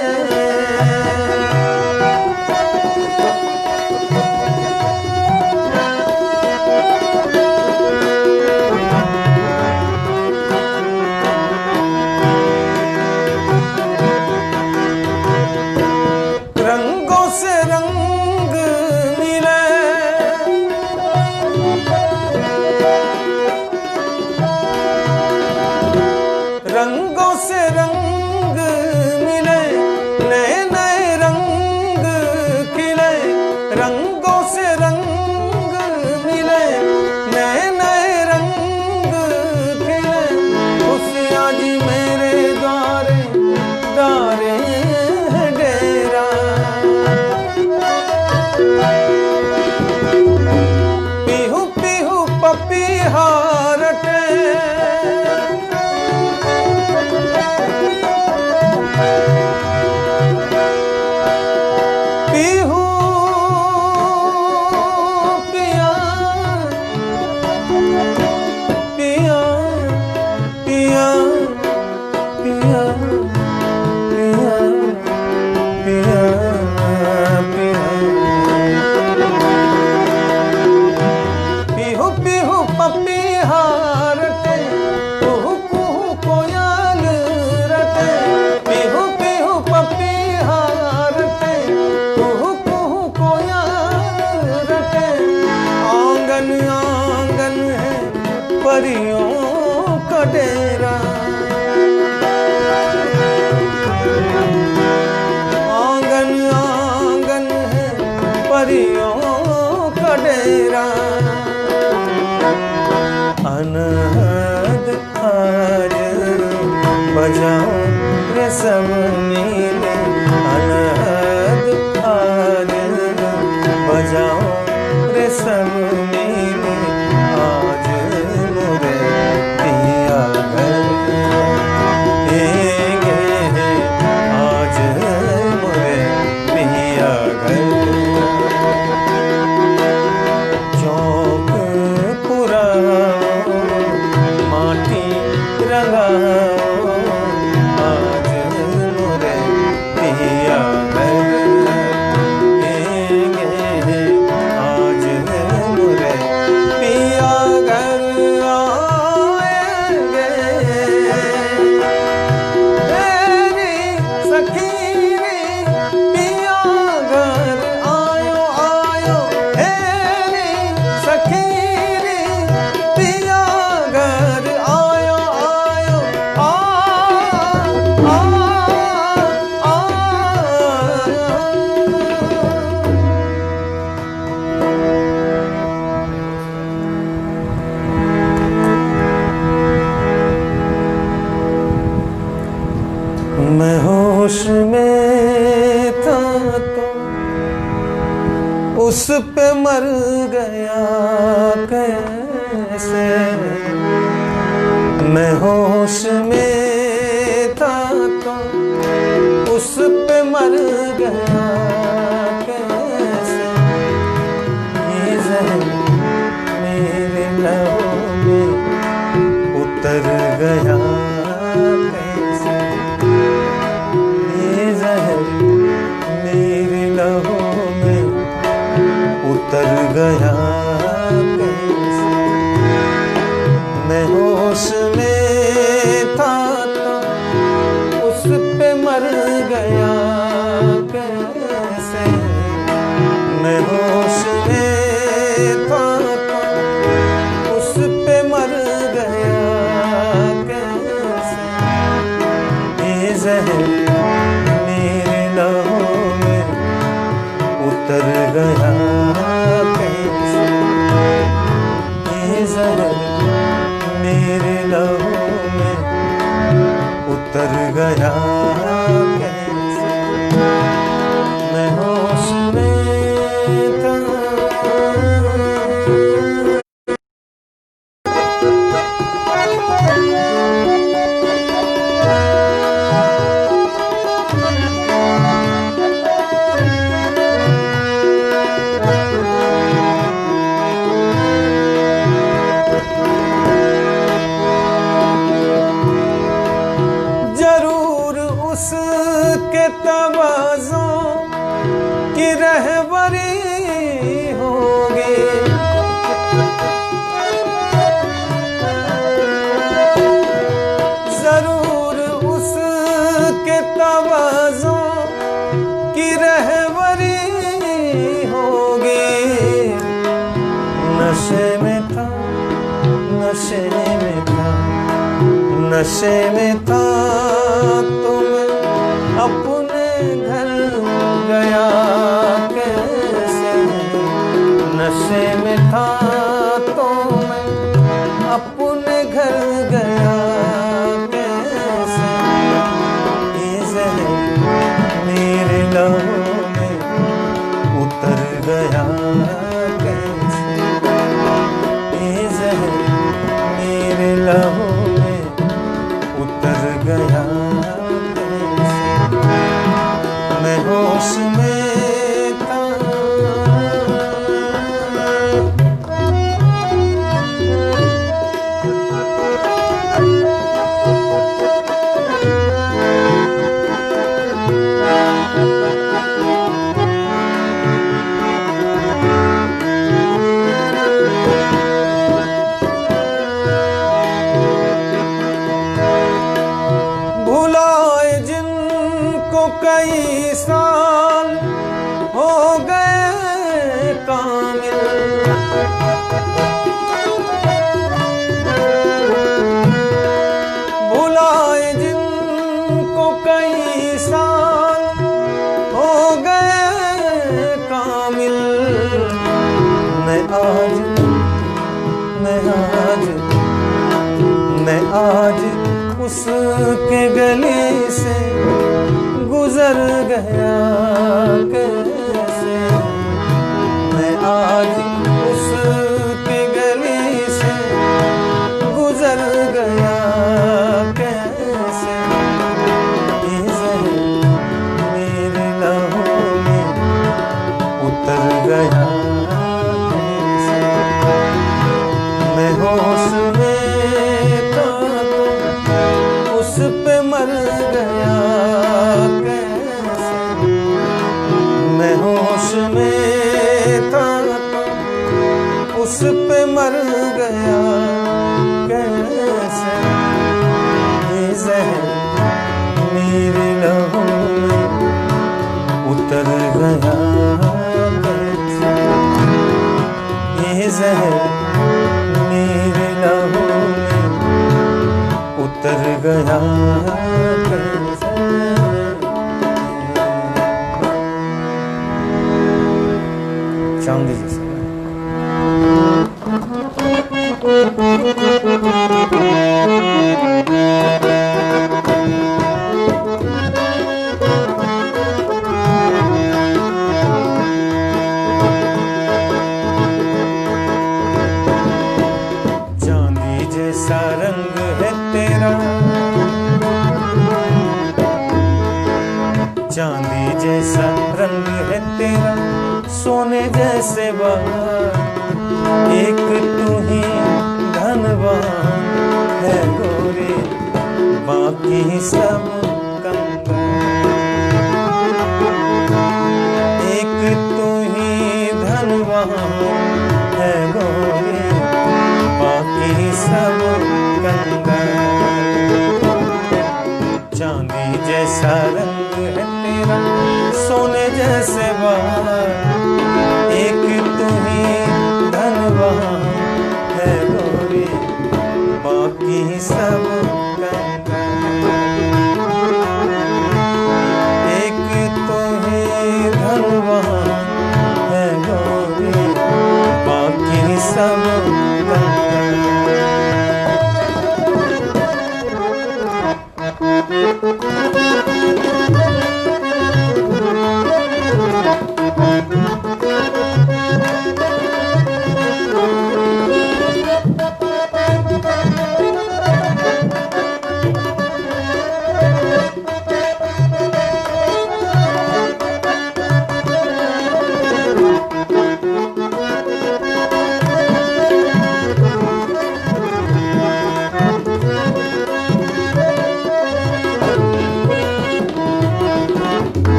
रंगों से रंग मिले, रंगों से रंग मिले, नए नए रंग खिले, रंगों से रंग मिले, नए नए रंग खिले, खुशियाँ जी मेरे द्वारे डारे हैं डेरा। पीहू पीहू पपीहा रटे, पीहू पिया पिया पिया पिया पिया पिया पिया। पीहू पीहू पपीहा रटे, कुहू कुहू कोयल रटे, पीहू पीहू पपीहा रटे, कुहू कुहू कोयल रटे। आंगन आंगन है परियों का डेरा, आंगन आंगन है परियों का डेरा। अनहद आज बजाओ रे सब मिले, अनहद आज बजाओ रे सब मिले, आज मोरे पिया घर आएंगे, आज मोरे पिया घर। चौक पुराओ, माटी रंगाओ, आज मोरे पिया घर आएंगे, आज मोरे पिया घर आएंगे। मेरी सखी रे पिया घर आयो आयो, मेरी सखी रे पिया घर आयो आयो, आ आ आ। मैं होश में था तो उस पे मर गया कैसे, मैं होश में था तो उस पे मर गया कैसे। ये जहर मेरे लबों में उतर गया कैसे, ये जहर मेरे लबों में उतर गया कैसे। मैं होश में था तो उस पे मर गया कैसे। जहर मेरे लहू में उतर गया कैसे, ये जहर मेरे लहू में उतर गया कैसे। मैं होश में था उसके तवाज़ों की रहबरी होगी, जरूर उसके तवाज़ों की रहबरी होगी। नशे में था, नशे में था, नशे में था तुम अपने घर गया कैसे। नशे में था तो मैं अपने घर गया कैसे। ये जहर मेरे लहू में उतर गया कैसे, ये जहर मेरे लहू में उतर गया। मैं होश में था भुलाए जिनको कई साल हो गए कामिल, भुलाए जिनको कई साल हो गए कामिल। मैं आज उसके गली से गुजर गया कैसे। मैं आज उसके गली से गुजर गया कैसे। ये जहर मेरे लहू में उतर गया कैसे। मैं होश में उस पे मर गया कैसे। मैं होश में था तो उस पे मर गया कैसे। ये जहर मेरे लहू में उतर गया कैसे। ये जहर मेरे लहू में उतर गया कैसे। चांदी जैसा चांदी जैसा रंग है तेरा, चांदी जैसा रंग है तेरा, सोने जैसे बाल। एक तू ही धनवान है गोरी, बाकी सब कंगाल। एक तू ही धनवान है गोरी, बाकी सब कंगाल। चांदी जैसा रंग है तेरा, सोने जैसे बाल। एक तू ही धनवान है गोरी, बाकी सब कंगाल।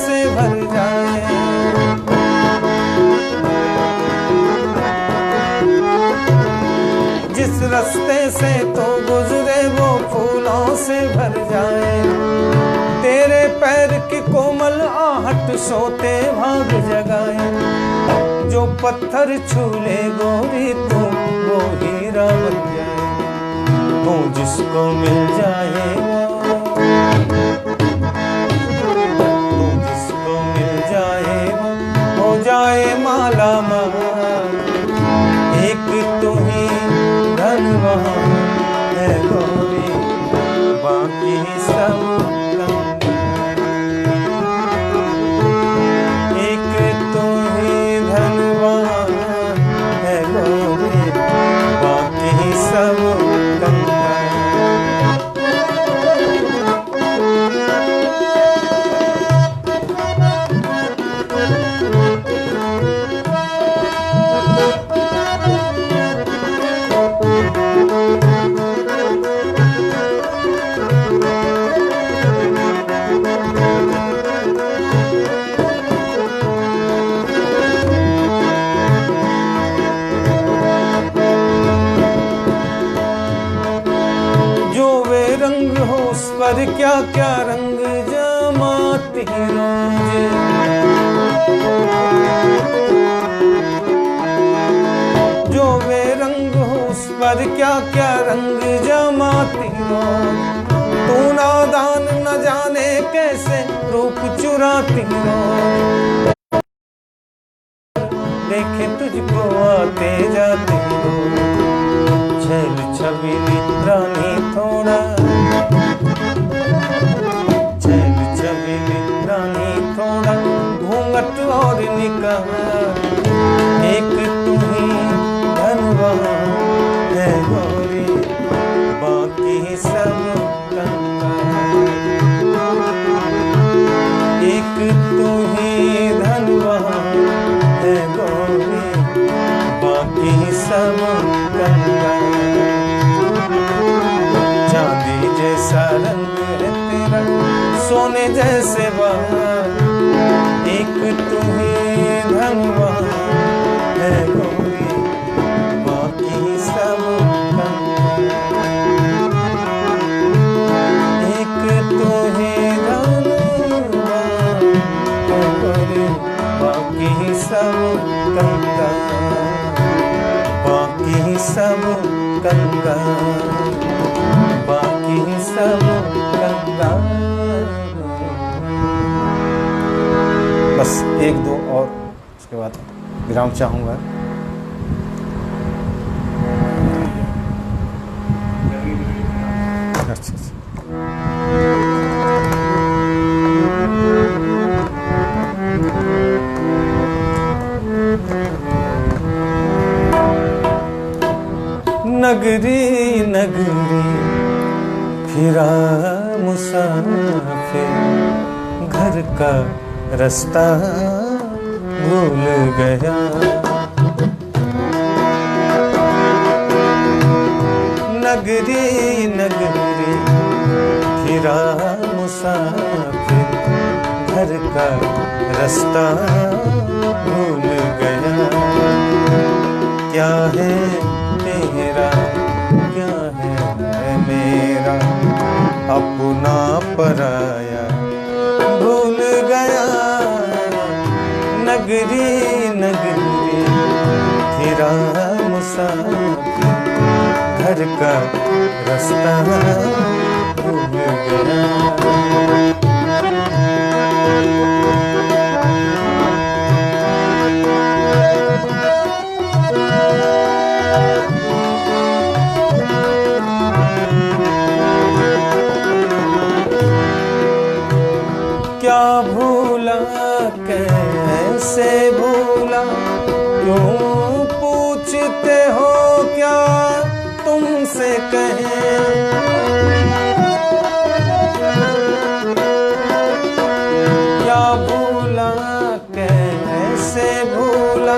से भर जाए। जिस रास्ते से तो गुजरे वो फूलों से भर जाए। तेरे पैर की कोमल आहट सोते भाग जगाए। जो पत्थर छूले गोरी तू वो हीरा बन जाए। तू जिसको मिल जाए तू जिसको मिल जाए वो हो जाए माला माल। एक तू ही धनवान है गोरी, बाकी सब एक तू ही धनवान है गोरी, बाकी सब पर क्या क्या रंग जमाती रोज। जो वे रंग हो उस पर क्या क्या रंग जमाती रोज। तू नादान न जाने कैसे रूप चुराती रोज। देखे तुझको आते जाते रोज। छल छबीली रानी थोड़ा थोड़ा घूंघट और निकाह। एक तू ही धनवान है गोरी, बाकी सब कंगाल। एक तू ही धनवान है गोरी, बाकी सब कंगाल। चांदी जैसा रंग है तेरा सोने जैसे बाल। एक तू ही धनवान है गोरी, बाकी सब कंगाल। एक तू ही धनवान है गोरी, बाकी सब कंगाल, बाकी सब कंगाल, बाकी सब कंगाल। बस एक दो और उसके बाद विराम चाहूँगा। अच्छा नगरी नगरी फिरा मुसाफिर, घर का रास्ता भूल गया। नगरी नगरी फिरा मुसाफिर, घर का रास्ता भूल गया। क्या है तेरा क्या है मेरा, अपना पराया भूल गया। नगरी नगरी फिरा मुसाफिर, घर का रास्ता भूल गया। क्या भूला कैसे भूला, क्यों पूछते हो क्या तुमसे कहें। क्या भूला कैसे भूला,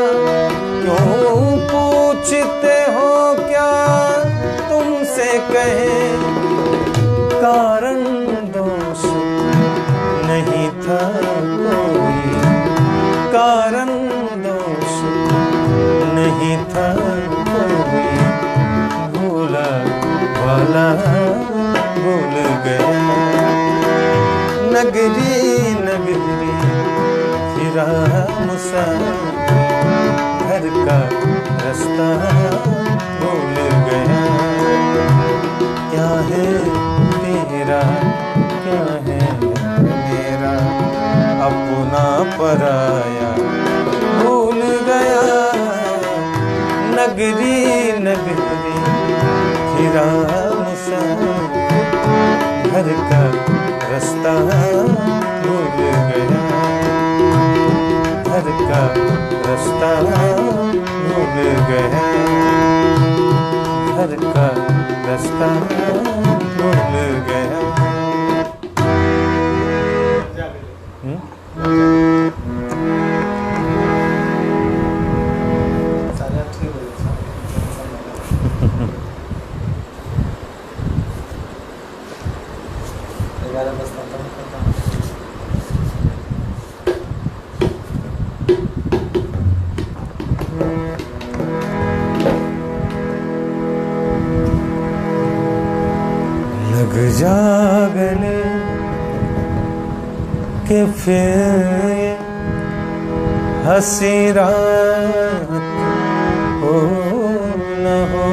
क्यों पूछते हो क्या तुमसे कहें। कारण दोष नहीं था कोई, कारण दोष नहीं था कोई, भूला वाला भूल गया। नगरी नगरी फिरा मुसाफिर, घर का रास्ता भूल गया। क्या है तेरा क्या है मेरा, अपना पराया भूल गया। नगरी नगरी फिरा मुसाफिर, घर का रास्ता भूल गया। घर का रास्ता भूल गया। घर का रास्ता भूल गया। लग जागने के फिर हंसी रात हो न हो,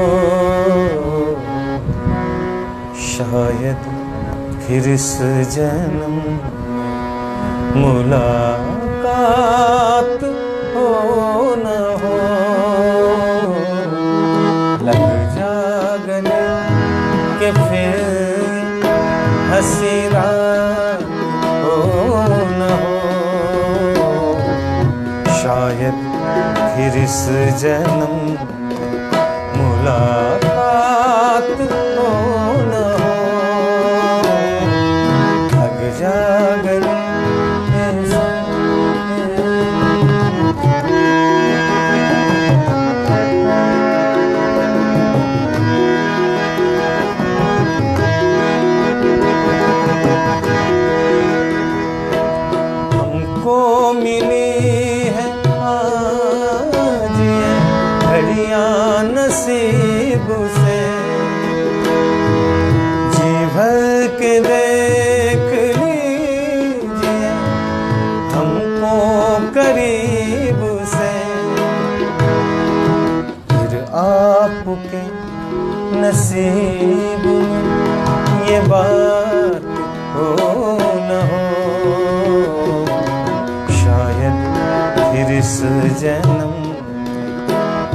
शायद फिर इस जन्म मुलाकात हो न हो। लग जागने के फिर हंसी रात हो न हो, शायद फिर इस जन्म मुलाकात हो न हो। लग जागने मिली है आज ये घड़ियां नसीब से, जी भर के देख लीजिए हमको करीब से। फिर आपके नसीब में ये बात हो न हो, फिर इस जन्म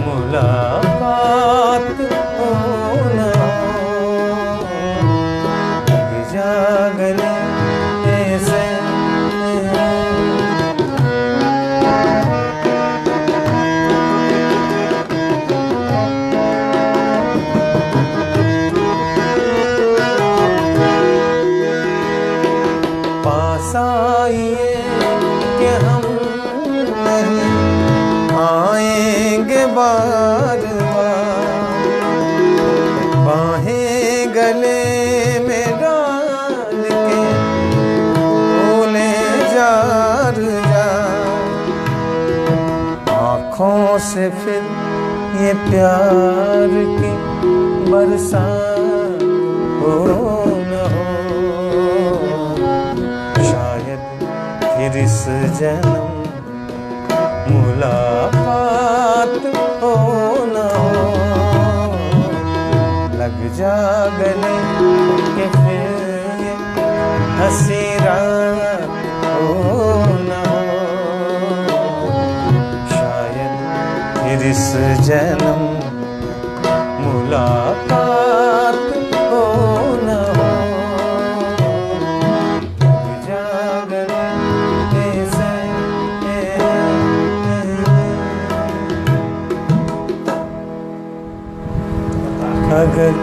मुलाकात हो न हो। लग जागने से पास आइए कि हम आएंगे बार बार, बाहें गले में डाल के बोले जार जार। आँखों से फिर ये प्यार की बरसात हो न हो, शायद फिर इस जन्म मुलाकात हो न हो। लग जागने के फिर हंसी रात हो न हो, शायद फिर इस जन्म मुलाकात हो न हो। लग जागने से अगर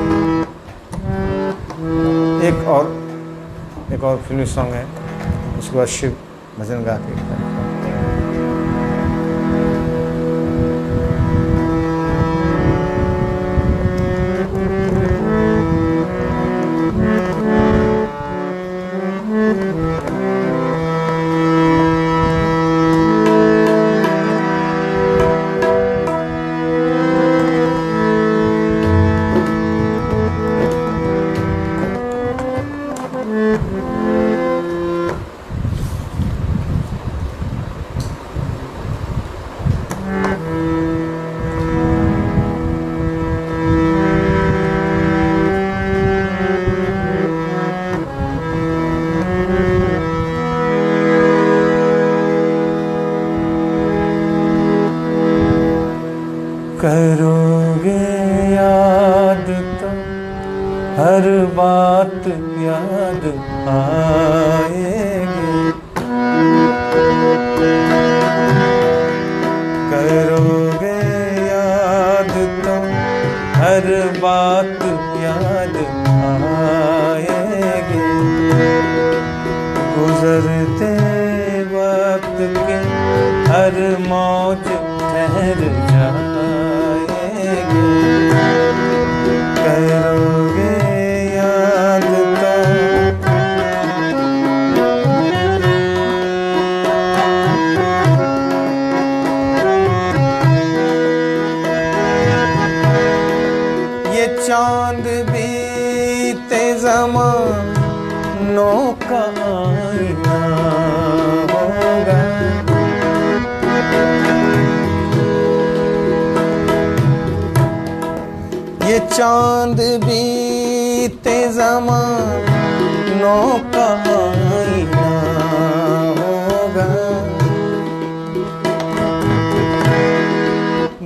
एक और फिल्मी सॉन्ग है, उसके बाद शिव भजन गा के करोगे याद तो हर बात याद आएगी। करोगे याद तो हर बात याद आएगी। गुजरते वक्त के हर मौज ठहर जाएगी। करोगे याद तो ये चांद बीते ज़मानों का आईना होगा। ये चांद बीते ज़मानों का आईना होगा।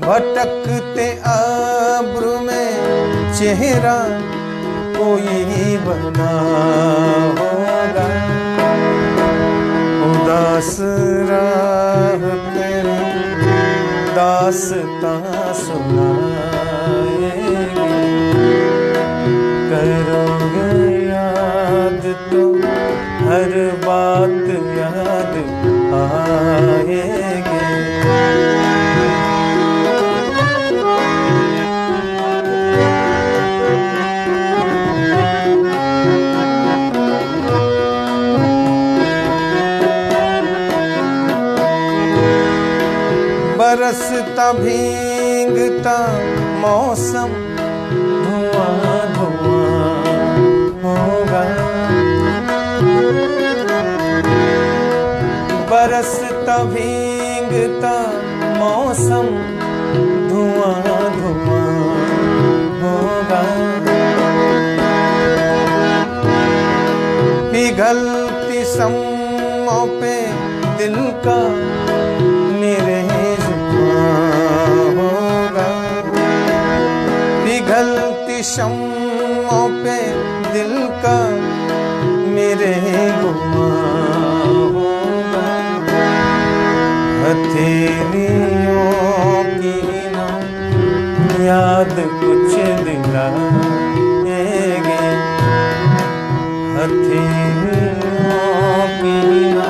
भटकते अब्र में चेहरा कोई बना होगा। उदास राह पे दास्तां सुनाएगी। करोगे याद तो हर बात याद आएगी। बरसता भींगता मौसम धुआं धुआं होगा। बरसता भींगता मौसम धुआं धुआं होगा। पिघलती शम्मों पे दिल का पिघलती शम्मों पे दिल का मेरे गुमां होगा। हथेलियों की ना याद कुछ दिलाएगी। हथेलियों की ना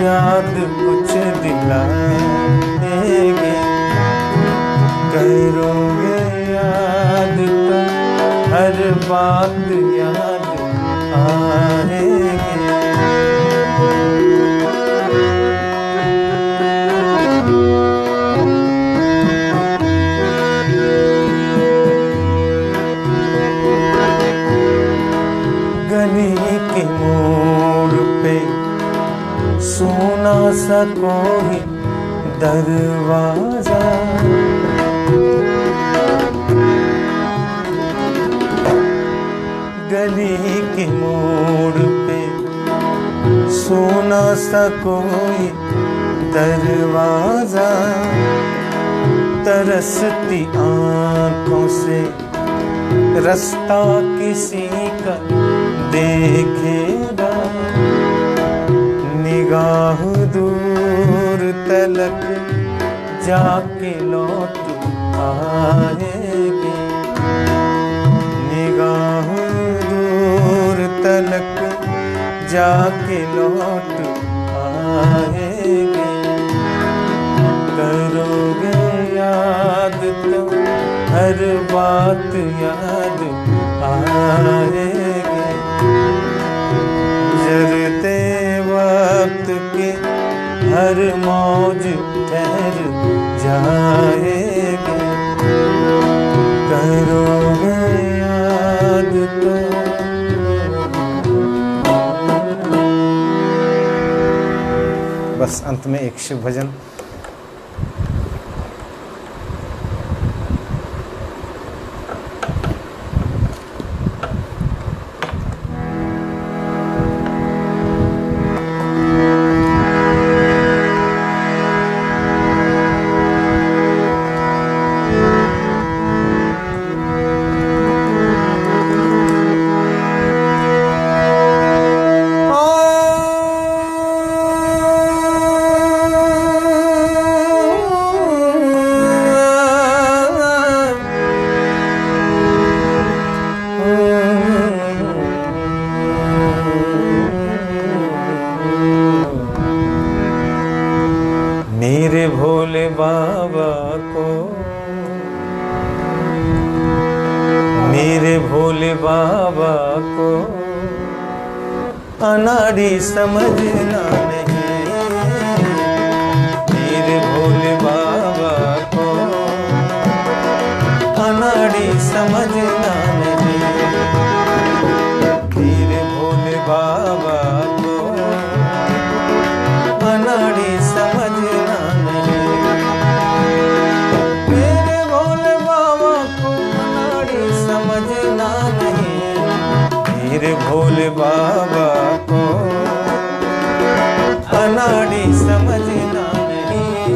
याद कुछ दिलाएगी। करोगे याद तो हर बात याद आएगी। गली के मोड़ पे सोना सा कोई दरवाजा। गली के मोड़ पे सोना सा कोई दरवाजा। तरसती आँखों से रास्ता किसी का देखेगा। निगाह दूर तलक जाके लौट आएगी। निगाह दूर तलक जाके लौट आएगी। करोगे याद तो हर बात याद आएगी। गुजरते वक्त के हर मौज ठहर जाएगी। करोगे याद तो बस अंत में एक शिव भजन। मेरे भोले बाबा को, मेरे भोले बाबा को अनाड़ी समझना नहीं। मेरे भोले बाबा को अनाड़ी समझना नहीं। मेरे भोले बाबा को अनाड़ी समझना नहीं। मेरे भोले बाबा को अनाड़ी समझना नहीं। मेरे भोले बाबा को अनाड़ी समझना नहीं।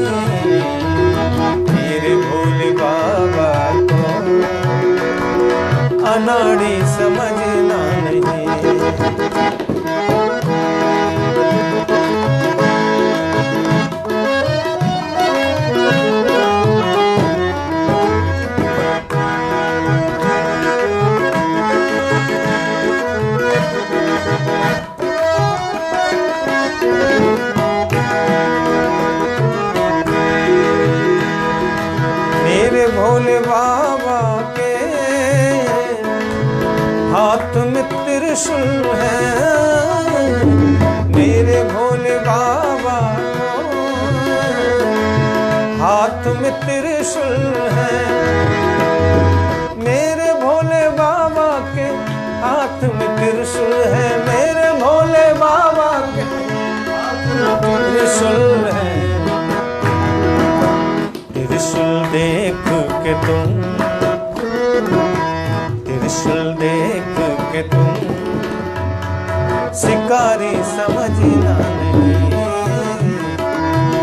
मेरे भोले बाबा को अनाड़ी समझना नहीं। मेरे भोले बाबा के हाथ में त्रिशूल है। मेरे भोले बाबा को हाथ में त्रिशूल है। मेरे भोले बाबा के हाथ में त्रिशूल है। मेरे भोले बाबा के हाथ में त्रिशूल है। त्रिशूल देख के तुम, त्रिशूल देख के तुम शिकारी समझना नहीं।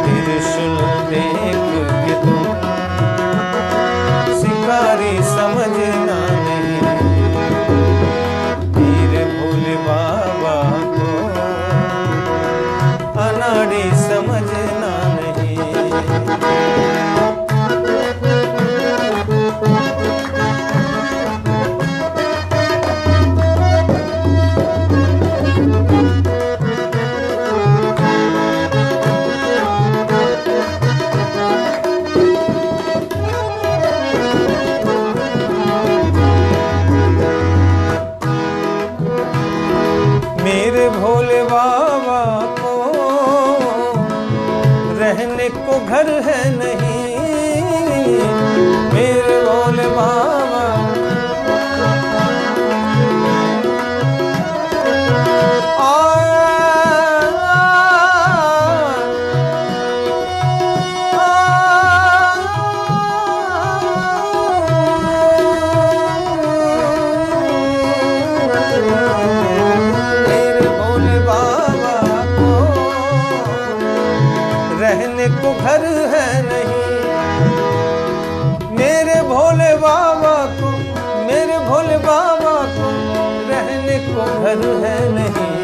त्रिशूल देख के तुम शिकारी समझना नहीं। मेरे भोले बाबा को अनाड़ी समझना नहीं। मेरे भोले बाबा को रहने को घर है नहीं। मेरे भोले बाबा रहने को घर है नहीं। मेरे भोले बाबा को, मेरे भोले बाबा को रहने को घर है नहीं।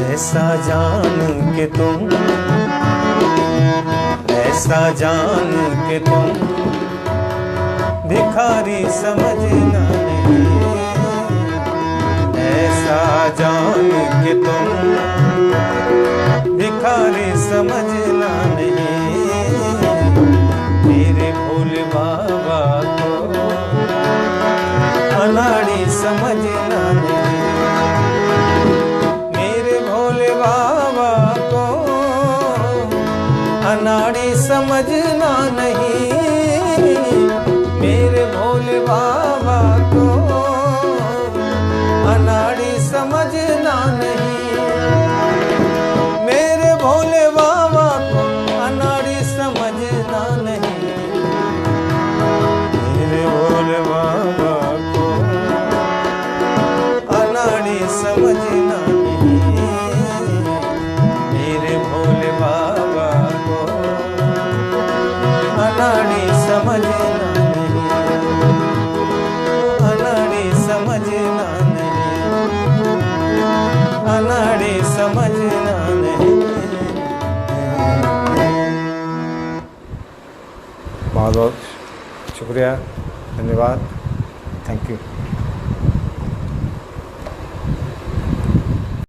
ऐसा जान के तुम, ऐसा जान के तुम भिखारी समझना नहीं। ऐसा जान के तुम भिखारी समझना नहीं। मेरे भोले बाबा को अनाड़ी समझना नहीं। मेरे भोले बाबा को अनाड़ी समझना नहीं। मेरे भोले बाबा को अनाड़ी समझना नहीं। मेरे भोले बाबा को अनाड़ी समझना नहीं। मेरे भोले बाबा को अनाड़ी समझना नहीं। मेरे भोले बाबा को अनाड़ी समझना नहीं। अनाड़ी समझना नहीं। अनाड़ी समझना नहीं। बहुत बहुत शुक्रिया, धन्यवाद, थैंक यू।